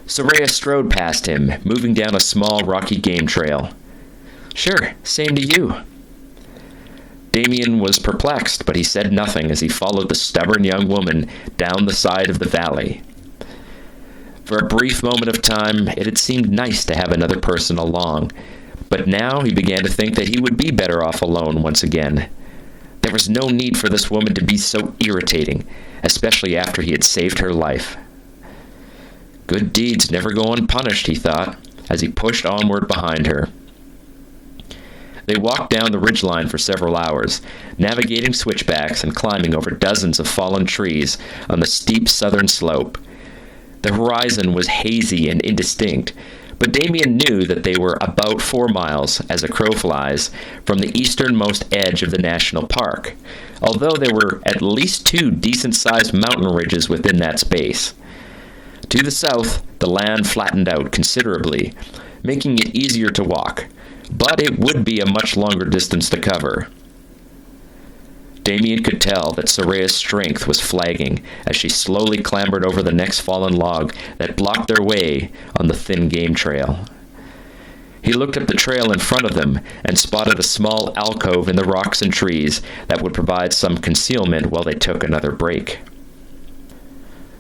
Soraya strode past him, moving down a small rocky game trail. "Sure, same to you." Damien was perplexed, but he said nothing as he followed the stubborn young woman down the side of the valley. For a brief moment of time, it had seemed nice to have another person along, but now he began to think that he would be better off alone once again. There was no need for this woman to be so irritating, especially after he had saved her life. Good deeds never go unpunished, he thought, as he pushed onward behind her. They walked down the ridgeline for several hours, navigating switchbacks and climbing over dozens of fallen trees on the steep southern slope. The horizon was hazy and indistinct, but Damien knew that they were about 4 miles, as a crow flies, from the easternmost edge of the national park, although there were at least 2 decent-sized mountain ridges within that space. To the south, the land flattened out considerably, making it easier to walk, but it would be a much longer distance to cover. Damien could tell that Soraya's strength was flagging as she slowly clambered over the next fallen log that blocked their way on the thin game trail. He looked up the trail in front of them and spotted a small alcove in the rocks and trees that would provide some concealment while they took another break.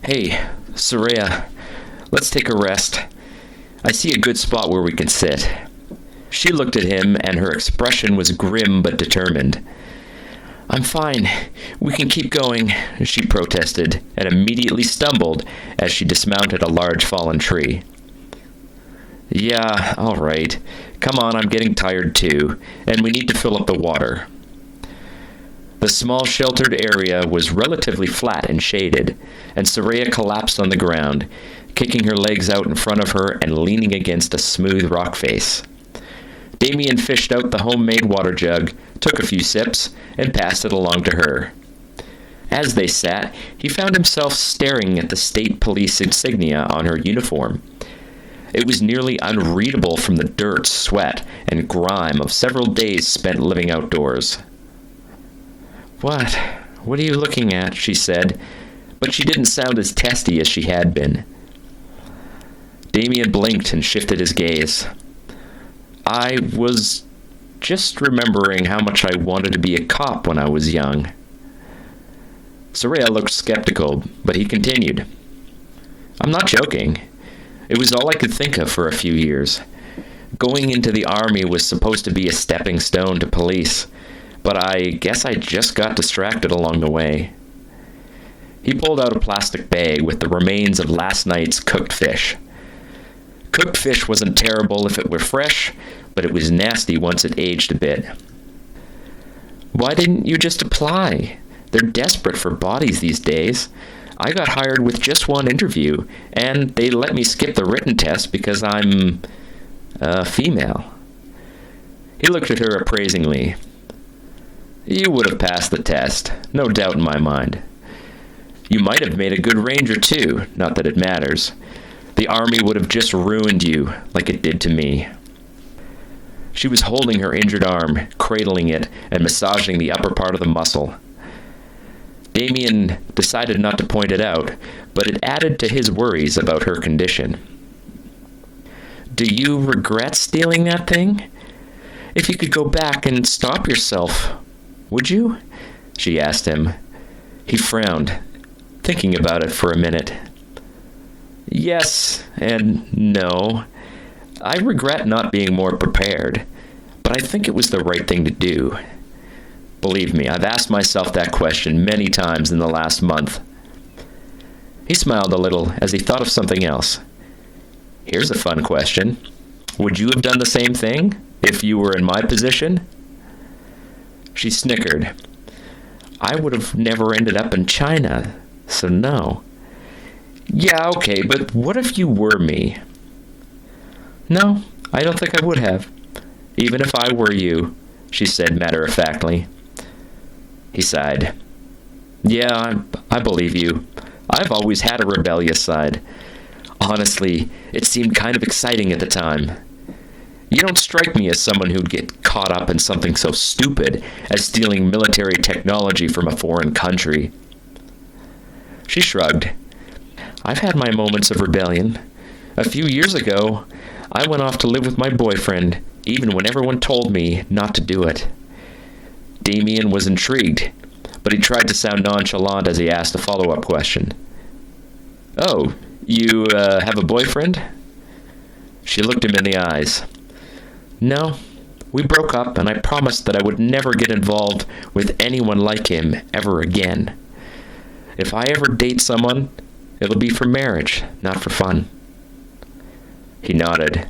"Hey, Soraya, let's take a rest. I see a good spot where we can sit." She looked at him, and her expression was grim but determined. "I'm fine. We can keep going," she protested, and immediately stumbled as she dismounted a large fallen tree. "Yeah, all right. Come on, I'm getting tired too, and we need to fill up the water." The small sheltered area was relatively flat and shaded, and Soraya collapsed on the ground, kicking her legs out in front of her and leaning against a smooth rock face. Damien fished out the homemade water jug, took a few sips, and passed it along to her. As they sat, he found himself staring at the state police insignia on her uniform. It was nearly unreadable from the dirt, sweat, and grime of several days spent living outdoors. What are you looking at?" she said, but she didn't sound as testy as she had been. Damien blinked and shifted his gaze. "I was just remembering how much I wanted to be a cop when I was young." Soraya looked skeptical, but he continued. "I'm not joking. It was all I could think of for a few years. Going into the Army was supposed to be a stepping stone to police, but I guess I just got distracted along the way. He pulled out a plastic bag with the remains of last night's cooked fish. Cooked fish wasn't terrible if it were fresh, but it was nasty once it aged a bit. Why didn't you just apply? They're desperate for bodies these days. I got hired with just one interview, and they let me skip the written test because I'm female. He looked at her appraisingly. You would have passed the test, no doubt in my mind. You might have made a good ranger too, not that it matters. The Army would have just ruined you, like it did to me. She was holding her injured arm, cradling it, and massaging the upper part of the muscle. Damien decided not to point it out, but it added to his worries about her condition. Do you regret stealing that thing? If you could go back and stop yourself, would you? She asked him. He frowned, thinking about it for a minute. Yes and no. I regret not being more prepared, but I think it was the right thing to do. Believe me, I've asked myself that question many times in the last month. He smiled a little as he thought of something else. Here's a fun question. Would you have done the same thing if you were in my position? She snickered. I would have never ended up in China, so no. Yeah, okay, but what if you were me? No, I don't think I would have. Even if I were you, she said matter-of-factly. He sighed. Yeah, I believe you. I've always had a rebellious side. Honestly, it seemed kind of exciting at the time. You don't strike me as someone who'd get caught up in something so stupid as stealing military technology from a foreign country. She shrugged. I've had my moments of rebellion. A few years ago, I went off to live with my boyfriend, even when everyone told me not to do it. Damien was intrigued, but he tried to sound nonchalant as he asked a follow-up question. Oh, you have a boyfriend? She looked him in the eyes. No, we broke up, and I promised that I would never get involved with anyone like him ever again. If I ever date someone, it'll be for marriage, not for fun. He nodded.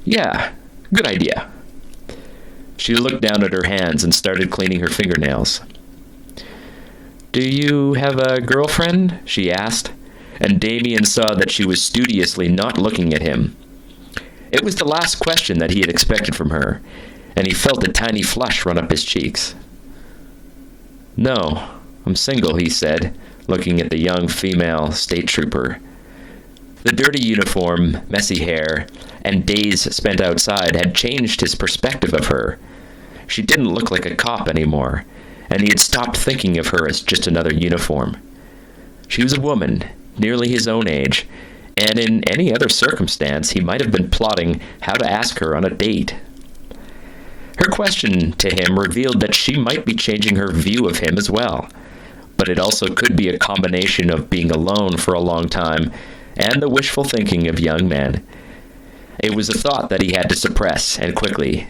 Yeah, good idea. She looked down at her hands and started cleaning her fingernails. Do you have a girlfriend? She asked, and Damien saw that she was studiously not looking at him. It was the last question that he had expected from her, and he felt a tiny flush run up his cheeks. No, I'm single, he said, looking at the young female state trooper. The dirty uniform, messy hair, and days spent outside had changed his perspective of her. She didn't look like a cop anymore, and he had stopped thinking of her as just another uniform. She was a woman, nearly his own age, and in any other circumstance he might have been plotting how to ask her on a date. Her question to him revealed that she might be changing her view of him as well, but it also could be a combination of being alone for a long time and the wishful thinking of young men. It was a thought that he had to suppress, and quickly.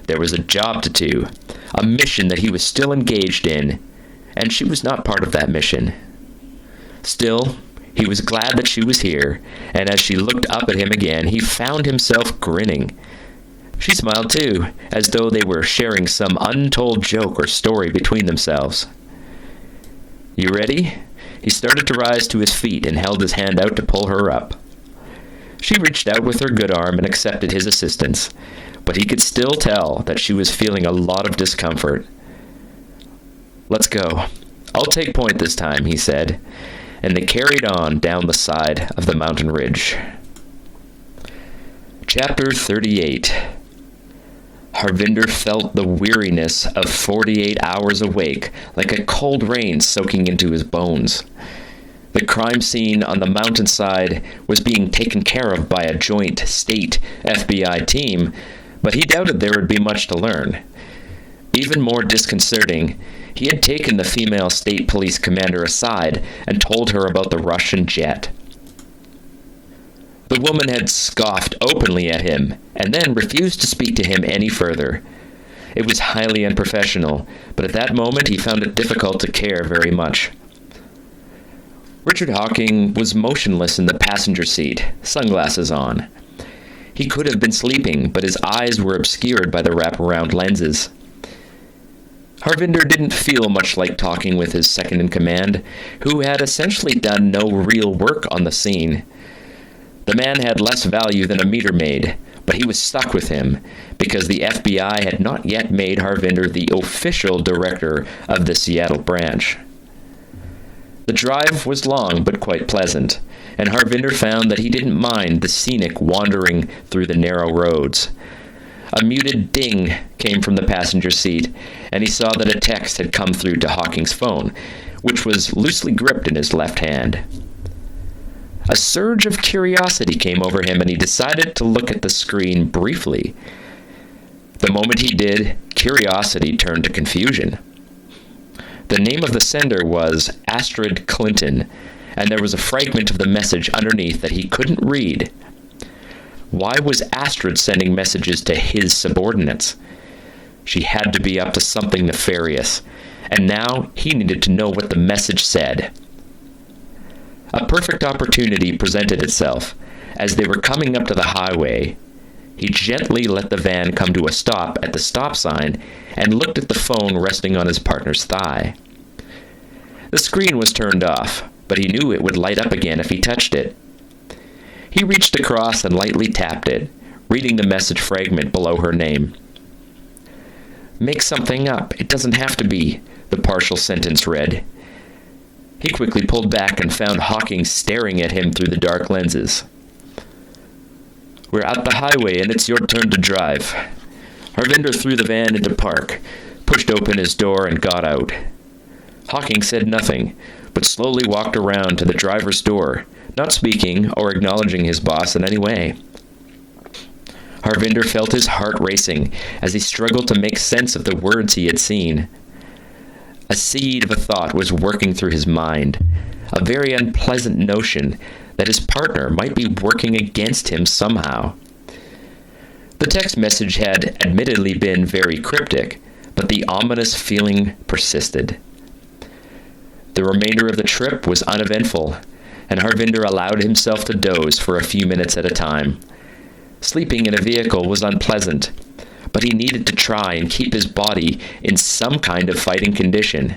There was a job to do, a mission that he was still engaged in, and she was not part of that mission. Still, he was glad that she was here, and as she looked up at him again, he found himself grinning. She smiled too, as though they were sharing some untold joke or story between themselves. You ready? He started to rise to his feet and held his hand out to pull her up. She reached out with her good arm and accepted his assistance, but he could still tell that she was feeling a lot of discomfort. Let's go. I'll take point this time, he said, and they carried on down the side of the mountain ridge. Chapter 38. Harvinder felt the weariness of 48 hours awake, like a cold rain soaking into his bones. The crime scene on the mountainside was being taken care of by a joint state FBI team, but he doubted there would be much to learn. Even more disconcerting, he had taken the female state police commander aside and told her about the Russian jet. The woman had scoffed openly at him, and then refused to speak to him any further. It was highly unprofessional, but at that moment he found it difficult to care very much. Richard Hawking was motionless in the passenger seat, sunglasses on. He could have been sleeping, but his eyes were obscured by the wraparound lenses. Harvinder didn't feel much like talking with his second-in-command, who had essentially done no real work on the scene. The man had less value than a meter maid, but he was stuck with him, because the FBI had not yet made Harvinder the official director of the Seattle branch. The drive was long but quite pleasant, and Harvinder found that he didn't mind the scenic wandering through the narrow roads. A muted ding came from the passenger seat, and he saw that a text had come through to Hawking's phone, which was loosely gripped in his left hand. A surge of curiosity came over him, and he decided to look at the screen briefly. The moment he did, curiosity turned to confusion. The name of the sender was Astrid Clinton, and there was a fragment of the message underneath that he couldn't read. Why was Astrid sending messages to his subordinates? She had to be up to something nefarious, and now he needed to know what the message said. A perfect opportunity presented itself. As they were coming up to the highway, he gently let the van come to a stop at the stop sign and looked at the phone resting on his partner's thigh. The screen was turned off, but he knew it would light up again if he touched it. He reached across and lightly tapped it, reading the message fragment below her name. "Make something up. It doesn't have to be," the partial sentence read. He quickly pulled back and found Hawking staring at him through the dark lenses. "We're at the highway, and it's your turn to drive." Harvinder threw the van into park, pushed open his door, and got out. Hawking said nothing, but slowly walked around to the driver's door, not speaking or acknowledging his boss in any way. Harvinder felt his heart racing as he struggled to make sense of the words he had seen. A seed of a thought was working through his mind, a very unpleasant notion that his partner might be working against him somehow. The text message had admittedly been very cryptic, but the ominous feeling persisted. The remainder of the trip was uneventful, and Harvinder allowed himself to doze for a few minutes at a time. Sleeping in a vehicle was unpleasant, but he needed to try and keep his body in some kind of fighting condition.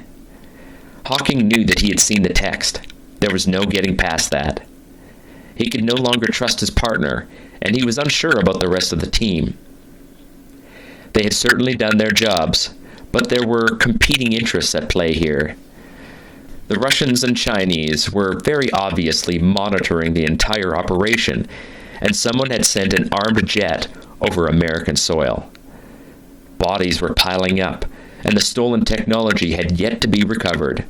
Hawking knew that he had seen the text. There was no getting past that. He could no longer trust his partner, and he was unsure about the rest of the team. They had certainly done their jobs, but there were competing interests at play here. The Russians and Chinese were very obviously monitoring the entire operation, and someone had sent an armed jet over American soil. Bodies were piling up, and the stolen technology had yet to be recovered.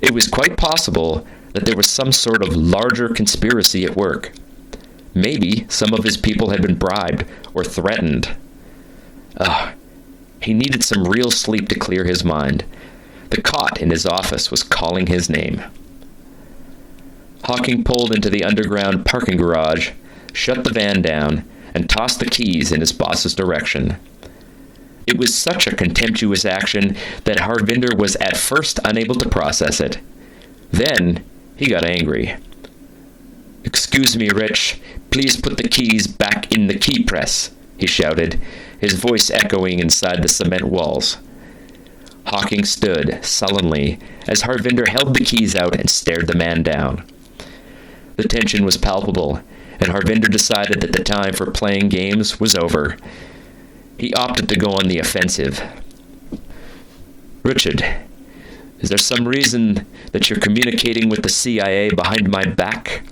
It was quite possible that there was some sort of larger conspiracy at work. Maybe some of his people had been bribed or threatened. He needed some real sleep to clear his mind. The cot in his office was calling his name. Hawking pulled into the underground parking garage, shut the van down, and tossed the keys in his boss's direction. It was such a contemptuous action that Harvinder was at first unable to process it. Then he got angry. "Excuse me, Rich. Please put the keys back in the key press," he shouted, his voice echoing inside the cement walls. Hawking stood sullenly as Harvinder held the keys out and stared the man down. The tension was palpable, and Harvinder decided that the time for playing games was over. He opted to go on the offensive. "Richard, is there some reason that you're communicating with the CIA behind my back?"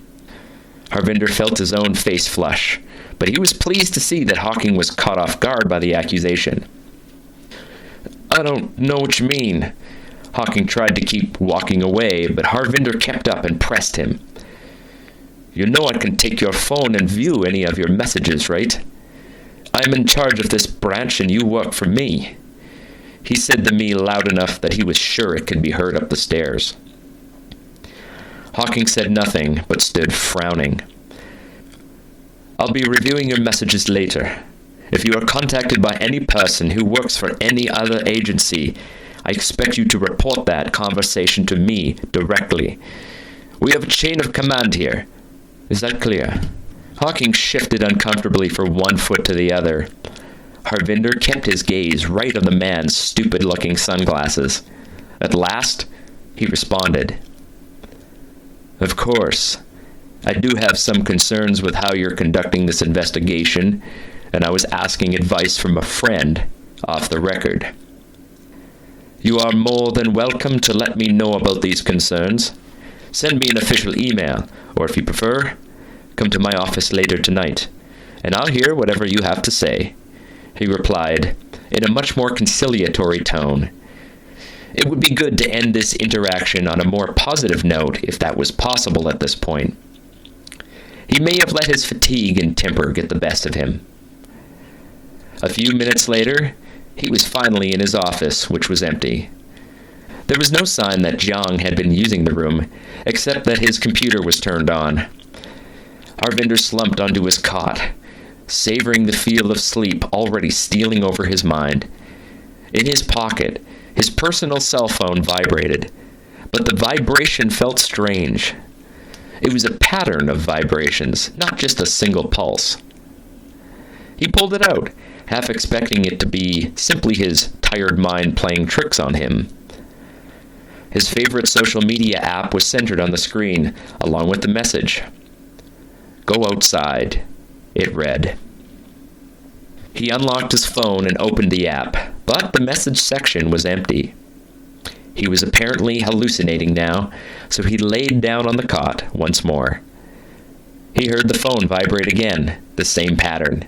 Harvinder felt his own face flush, but he was pleased to see that Hawking was caught off guard by the accusation. "I don't know what you mean." Hawking tried to keep walking away, but Harvinder kept up and pressed him. "You know I can take your phone and view any of your messages, right? I'm in charge of this branch and you work for me," he said to me loud enough that he was sure it could be heard up the stairs. Hawking said nothing, but stood frowning. I'll be reviewing your messages later. If you are contacted by any person who works for any other agency, I expect you to report that conversation to me directly. We have a chain of command here. Is that clear?" Hawking shifted uncomfortably from one foot to the other. Harvinder kept his gaze right on the man's stupid-looking sunglasses. At last, he responded. "Of course. I do have some concerns with how you're conducting this investigation, and I was asking advice from a friend off the record. You are more than welcome to let me know about these concerns. Send me an official email, or if you prefer, come to my office later tonight, and I'll hear whatever you have to say," he replied, in a much more conciliatory tone. It would be good to end this interaction on a more positive note if that was possible at this point. He may have let his fatigue and temper get the best of him. A few minutes later, he was finally in his office, which was empty. There was no sign that Jiang had been using the room, except that his computer was turned on. Harvinder slumped onto his cot, savoring the feel of sleep already stealing over his mind. In his pocket, his personal cell phone vibrated, but the vibration felt strange. It was a pattern of vibrations, not just a single pulse. He pulled it out, half expecting it to be simply his tired mind playing tricks on him. His favorite social media app was centered on the screen, along with the message. "Go outside," it read. He unlocked his phone and opened the app, but the message section was empty. He was apparently hallucinating now, so he laid down on the cot once more. He heard the phone vibrate again, the same pattern.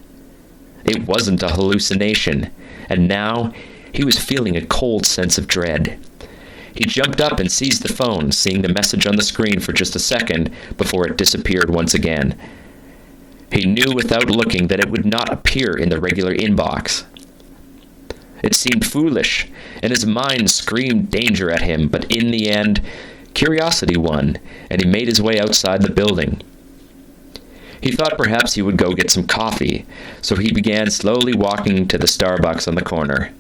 It wasn't a hallucination, and now he was feeling a cold sense of dread. He jumped up and seized the phone, seeing the message on the screen for just a second before it disappeared once again. He knew without looking that it would not appear in the regular inbox. It seemed foolish, and his mind screamed danger at him, but in the end, curiosity won, and he made his way outside the building. He thought perhaps he would go get some coffee, so he began slowly walking to the Starbucks on the corner.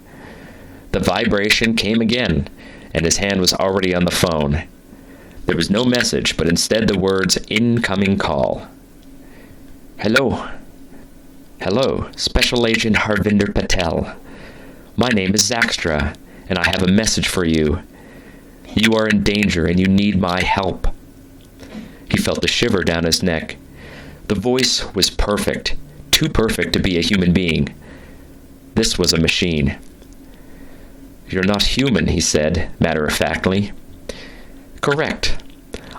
The vibration came again, and his hand was already on the phone. There was no message, but instead the words, "Incoming call." "Hello. Hello, Special Agent Harvinder Patel. My name is Zakstra, and I have a message for you. You are in danger, and you need my help." He felt a shiver down his neck. The voice was perfect, too perfect to be a human being. This was a machine. "You're not human," he said, matter-of-factly. "Correct.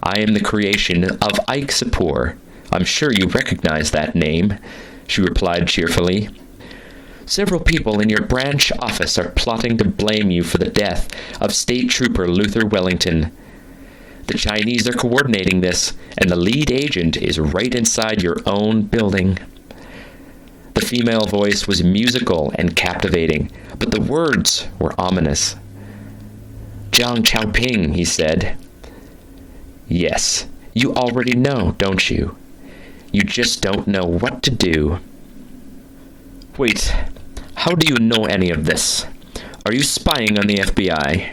I am the creation of Ike Sapor. I'm sure you recognize that name," she replied cheerfully. "Several people in your branch office are plotting to blame you for the death of State Trooper Luther Wellington. The Chinese are coordinating this, and the lead agent is right inside your own building." The female voice was musical and captivating, but the words were ominous. "Zhang Chaoping," he said. "Yes, you already know, don't you? You just don't know what to do." "Wait, how do you know any of this? Are you spying on the FBI?"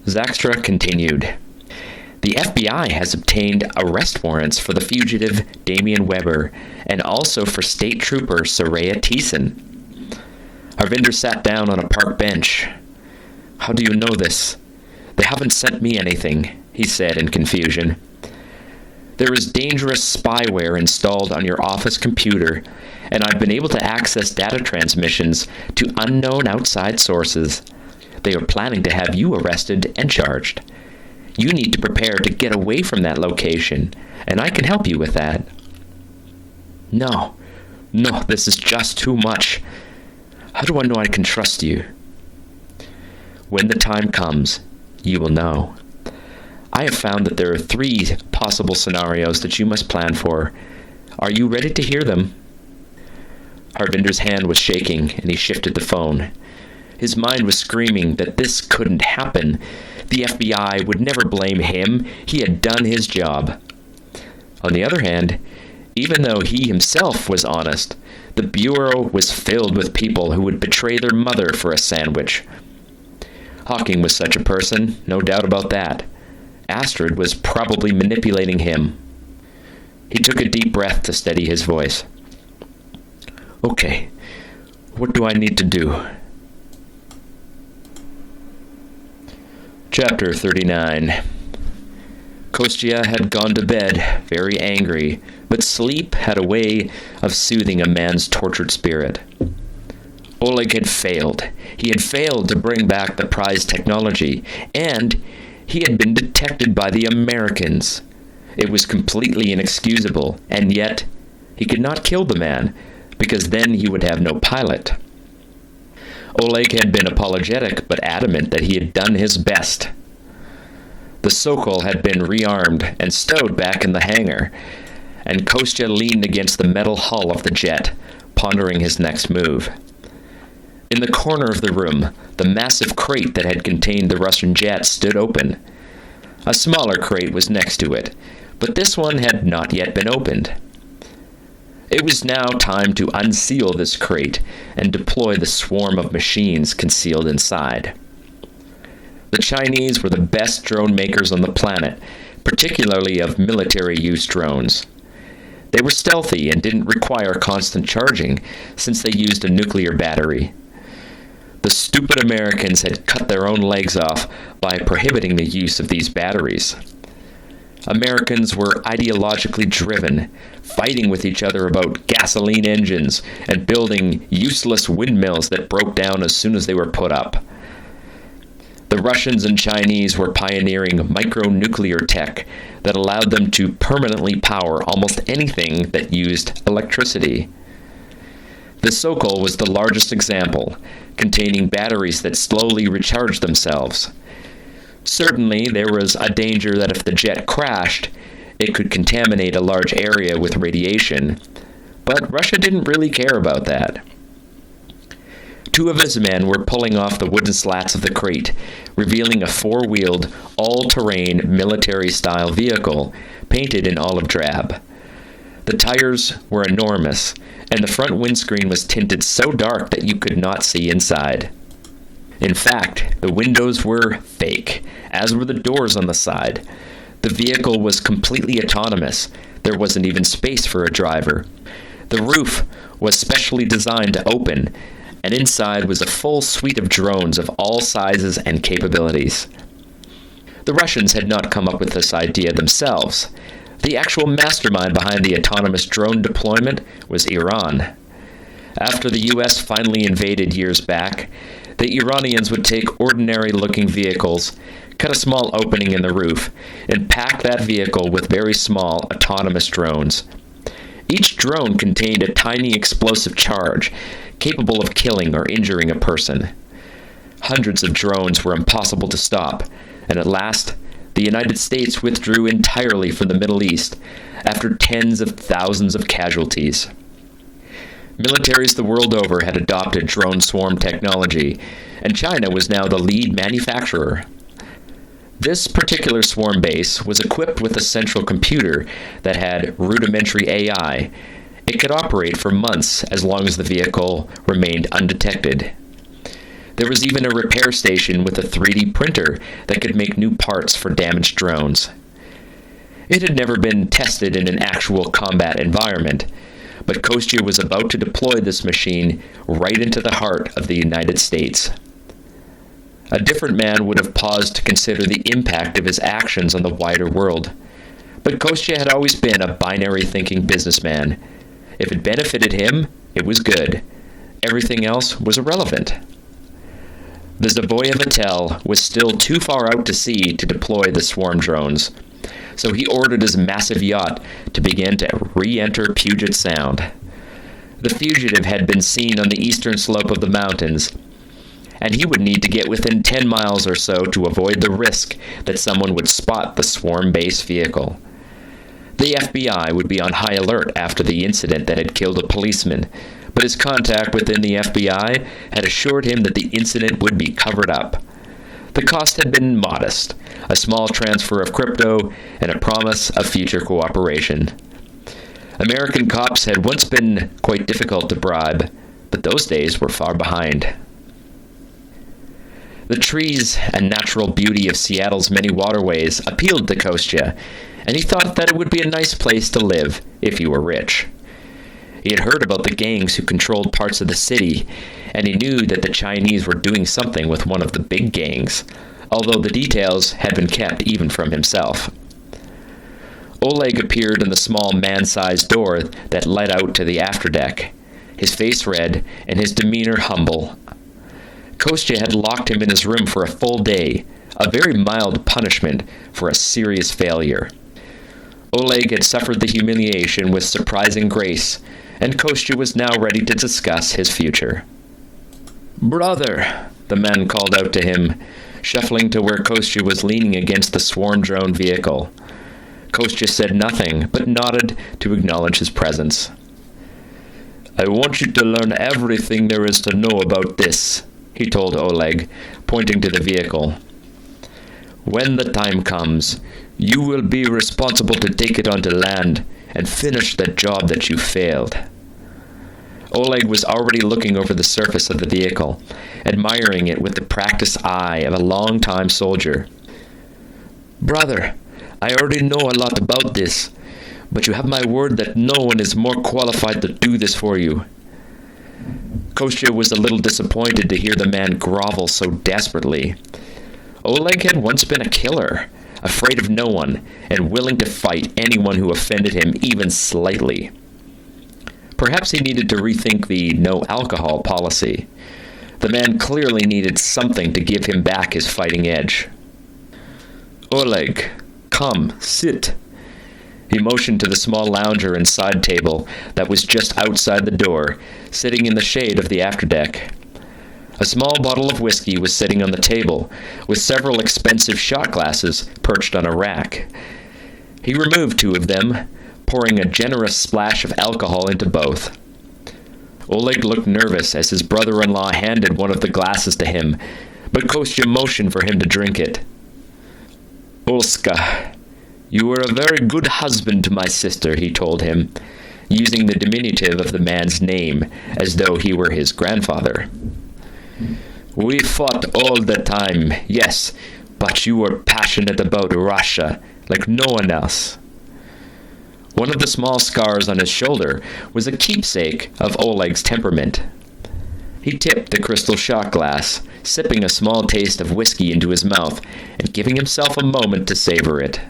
Zakstra continued. "The FBI has obtained arrest warrants for the fugitive Damien Weber, and also for State Trooper Soraya Thiessen." Harvinder sat down on a park bench. "How do you know this? They haven't sent me anything," he said in confusion. "There is dangerous spyware installed on your office computer, and I've been able to access data transmissions to unknown outside sources. They are planning to have you arrested and charged. You need to prepare to get away from that location, and I can help you with that." No, this is just too much. How do I know I can trust you?" "When the time comes, you will know. I have found that there are 3 possible scenarios that you must plan for. Are you ready to hear them?" Harvinder's hand was shaking, and he shifted the phone. His mind was screaming that this couldn't happen. The FBI would never blame him. He had done his job. On the other hand, Even though he himself was honest, the Bureau was filled with people who would betray their mother for a sandwich. Hawking was such a person, no doubt about that. Astrid was probably manipulating him. He took a deep breath to steady his voice. Okay, what do I need to do? Chapter 39. Kostya had gone to bed, very angry, but sleep had a way of soothing a man's tortured spirit. Oleg had failed. He had failed to bring back the prized technology, and he had been detected by the Americans. It was completely inexcusable, and yet he could not kill the man, because then he would have no pilot. Oleg had been apologetic, but adamant that he had done his best. The Sokol had been rearmed and stowed back in the hangar, and Kostya leaned against the metal hull of the jet, pondering his next move. In the corner of the room, the massive crate that had contained the Russian jet stood open. A smaller crate was next to it, but this one had not yet been opened. It was now time to unseal this crate and deploy the swarm of machines concealed inside. The Chinese were the best drone makers on the planet, particularly of military-use drones. They were stealthy and didn't require constant charging, since they used a nuclear battery. The stupid Americans had cut their own legs off by prohibiting the use of these batteries. Americans were ideologically driven, fighting with each other about gasoline engines and building useless windmills that broke down as soon as they were put up. The Russians and Chinese were pioneering micronuclear tech that allowed them to permanently power almost anything that used electricity. The Sokol was the largest example, containing batteries that slowly recharged themselves. Certainly, there was a danger that if the jet crashed, it could contaminate a large area with radiation, but Russia didn't really care about that. Two of his men were pulling off the wooden slats of the crate, revealing a four-wheeled, all-terrain, military-style vehicle, painted in olive drab. The tires were enormous, and the front windscreen was tinted so dark that you could not see inside. In fact, the windows were fake, as were the doors on the side. The vehicle was completely autonomous. There wasn't even space for a driver. The roof was specially designed to open, and inside was a full suite of drones of all sizes and capabilities. The Russians had not come up with this idea themselves. The actual mastermind behind the autonomous drone deployment was Iran. After the U.S. finally invaded years back, the Iranians would take ordinary-looking vehicles, cut a small opening in the roof, and pack that vehicle with very small autonomous drones. Each drone contained a tiny explosive charge, capable of killing or injuring a person. Hundreds of drones were impossible to stop, and at last, the United States withdrew entirely from the Middle East after tens of thousands of casualties. Militaries the world over had adopted drone swarm technology, and China was now the lead manufacturer. This particular swarm base was equipped with a central computer that had rudimentary AI. It could operate for months as long as the vehicle remained undetected. There was even a repair station with a 3D printer that could make new parts for damaged drones. It had never been tested in an actual combat environment, but Kostya was about to deploy this machine right into the heart of the United States. A different man would have paused to consider the impact of his actions on the wider world, but Kostya had always been a binary-thinking businessman. If it benefited him, it was good. Everything else was irrelevant. The Zavoya Vatel was still too far out to sea to deploy the swarm drones, so he ordered his massive yacht to begin to re-enter Puget Sound. The fugitive had been seen on the eastern slope of the mountains, and he would need to get within 10 miles or so to avoid the risk that someone would spot the swarm base vehicle. The FBI would be on high alert after the incident that had killed a policeman, but his contact within the FBI had assured him that the incident would be covered up. The cost had been modest, a small transfer of crypto and a promise of future cooperation. American cops had once been quite difficult to bribe, but those days were far behind. The trees and natural beauty of Seattle's many waterways appealed to Kostya, and he thought that it would be a nice place to live if he were rich. He had heard about the gangs who controlled parts of the city, and he knew that the Chinese were doing something with one of the big gangs, although the details had been kept even from himself. Oleg appeared in the small man-sized door that led out to the afterdeck, his face red and his demeanor humble. Kostya had locked him in his room for a full day, a very mild punishment for a serious failure. Oleg had suffered the humiliation with surprising grace, and Kostya was now ready to discuss his future. "Brother," the man called out to him, shuffling to where Kostya was leaning against the swarm drone vehicle. Kostya said nothing, but nodded to acknowledge his presence. "I want you to learn everything there is to know about this," he told Oleg, pointing to the vehicle. "When the time comes, you will be responsible to take it onto land and finish the job that you failed." Oleg was already looking over the surface of the vehicle, admiring it with the practiced eye of a long-time soldier. "Brother, I already know a lot about this, but you have my word that no one is more qualified to do this for you." Kostya was a little disappointed to hear the man grovel so desperately. Oleg had once been a killer, afraid of no one, and willing to fight anyone who offended him even slightly. Perhaps he needed to rethink the no-alcohol policy. The man clearly needed something to give him back his fighting edge. "Oleg, come, sit." He motioned to the small lounger and side table that was just outside the door, sitting in the shade of the afterdeck. A small bottle of whiskey was sitting on the table, with several expensive shot glasses perched on a rack. He removed 2 of them, pouring a generous splash of alcohol into both. Oleg looked nervous as his brother-in-law handed one of the glasses to him, but Kostya motioned for him to drink it. "Olska, you were a very good husband to my sister," he told him, using the diminutive of the man's name as though he were his grandfather. "We fought all the time, yes, but you were passionate about Russia like no one else." One of the small scars on his shoulder was a keepsake of Oleg's temperament. He tipped the crystal shot glass, sipping a small taste of whiskey into his mouth and giving himself a moment to savor it.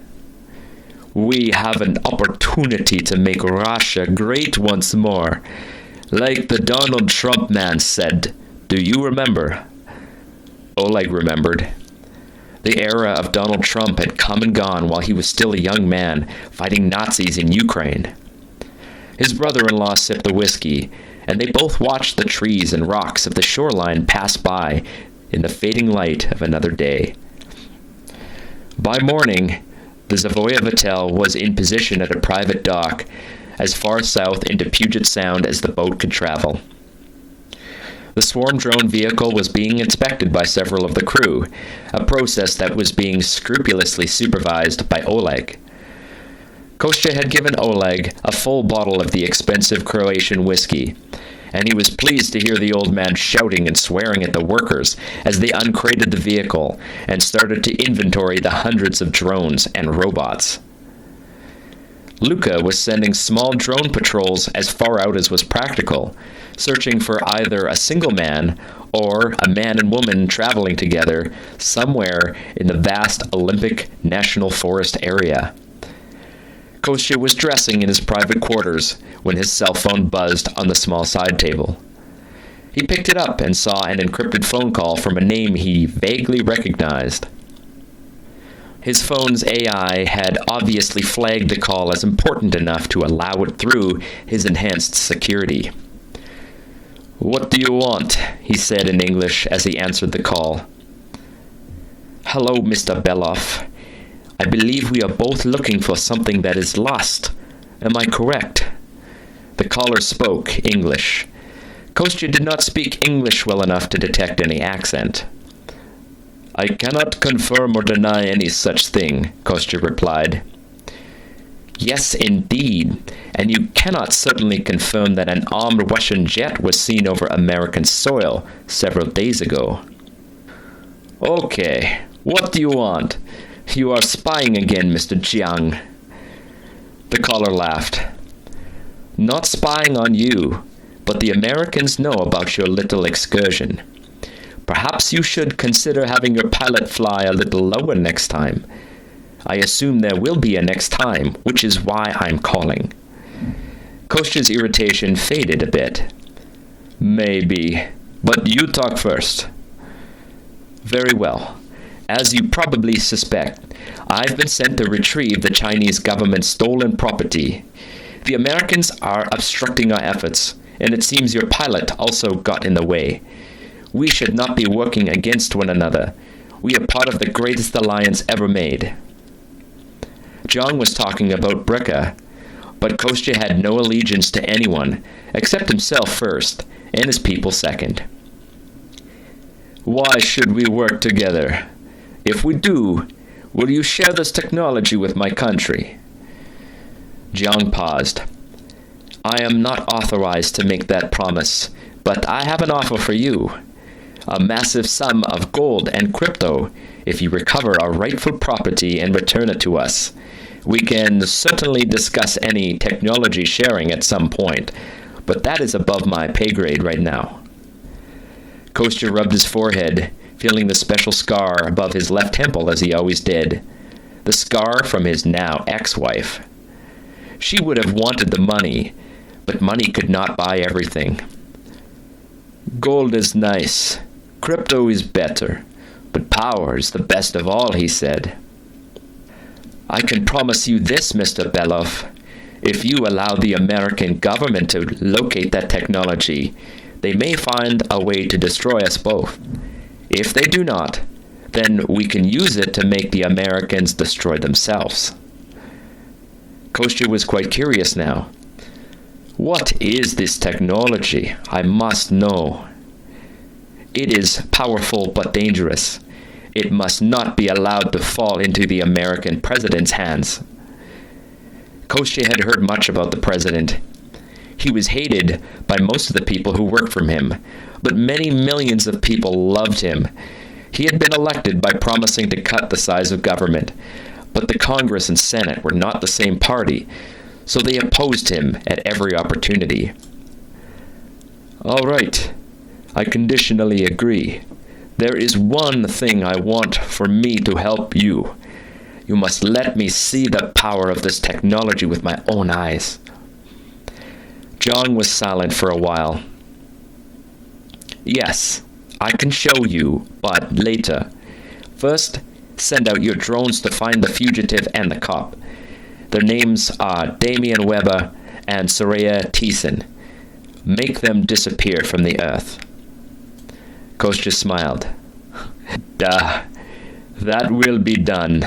"We have an opportunity to make Russia great once more. Like the Donald Trump man said, do you remember?" Oleg remembered. The era of Donald Trump had come and gone while he was still a young man fighting Nazis in Ukraine. His brother-in-law sipped the whiskey, and they both watched the trees and rocks of the shoreline pass by in the fading light of another day. By morning, the Zavoya Vatel was in position at a private dock, as far south into Puget Sound as the boat could travel. The swarm drone vehicle was being inspected by several of the crew, a process that was being scrupulously supervised by Oleg. Kostya had given Oleg a full bottle of the expensive Croatian whiskey, and he was pleased to hear the old man shouting and swearing at the workers as they uncrated the vehicle and started to inventory the hundreds of drones and robots. Luca was sending small drone patrols as far out as was practical, searching for either a single man or a man and woman traveling together somewhere in the vast Olympic National Forest area. Kostya was dressing in his private quarters when his cell phone buzzed on the small side table. He picked it up and saw an encrypted phone call from a name he vaguely recognized. His phone's AI had obviously flagged the call as important enough to allow it through his enhanced security. "What do you want?" he said in English as he answered the call. "Hello, Mr. Beloff. I believe we are both looking for something that is lost. Am I correct?" The caller spoke English. Kostya did not speak English well enough to detect any accent. "I cannot confirm or deny any such thing," Kostya replied. Yes, indeed. And you cannot certainly confirm that an armed Russian jet was seen over American soil several days ago. Okay, what do you want? You are spying again, Mr. Jiang. The caller laughed. Not spying on you, but the Americans know about your little excursion. Perhaps you should consider having your pilot fly a little lower next time. I assume there will be a next time, which is why I'm calling. Kostya's irritation faded a bit. Maybe, but you talk first. Very well. As you probably suspect, I've been sent to retrieve the Chinese government's stolen property. The Americans are obstructing our efforts, and it seems your pilot also got in the way. We should not be working against one another. We are part of the greatest alliance ever made. Jiang was talking about Bricka, but Kostya had no allegiance to anyone, except himself first, and his people second. Why should we work together? If we do, will you share this technology with my country? Jiang paused. I am not authorized to make that promise, but I have an offer for you. A massive sum of gold and crypto if you recover our rightful property and return it to us. We can certainly discuss any technology sharing at some point, but that is above my pay grade right now. Kostya rubbed his forehead, feeling the special scar above his left temple as he always did. The scar from his now ex-wife. She would have wanted the money, but money could not buy everything. Gold is nice. Crypto is better. But power is the best of all, he said. I can promise you this, Mr. Belov. If you allow the American government to locate that technology, they may find a way to destroy us both. If they do not, then we can use it to make the Americans destroy themselves. Kostya was quite curious now. What is this technology? I must know. It is powerful but dangerous. It must not be allowed to fall into the American president's hands. Kostya had heard much about the president. He was hated by most of the people who worked for him, but many millions of people loved him. He had been elected by promising to cut the size of government, but the Congress and Senate were not the same party, so they opposed him at every opportunity. All right, I conditionally agree. There is one thing I want for me to help you. You must let me see the power of this technology with my own eyes. Jiang was silent for a while. Yes, I can show you, but later. First, send out your drones to find the fugitive and the cop. Their names are Damien Weber and Soraya Thiessen. Make them disappear from the earth. Kostya smiled. Duh, that will be done.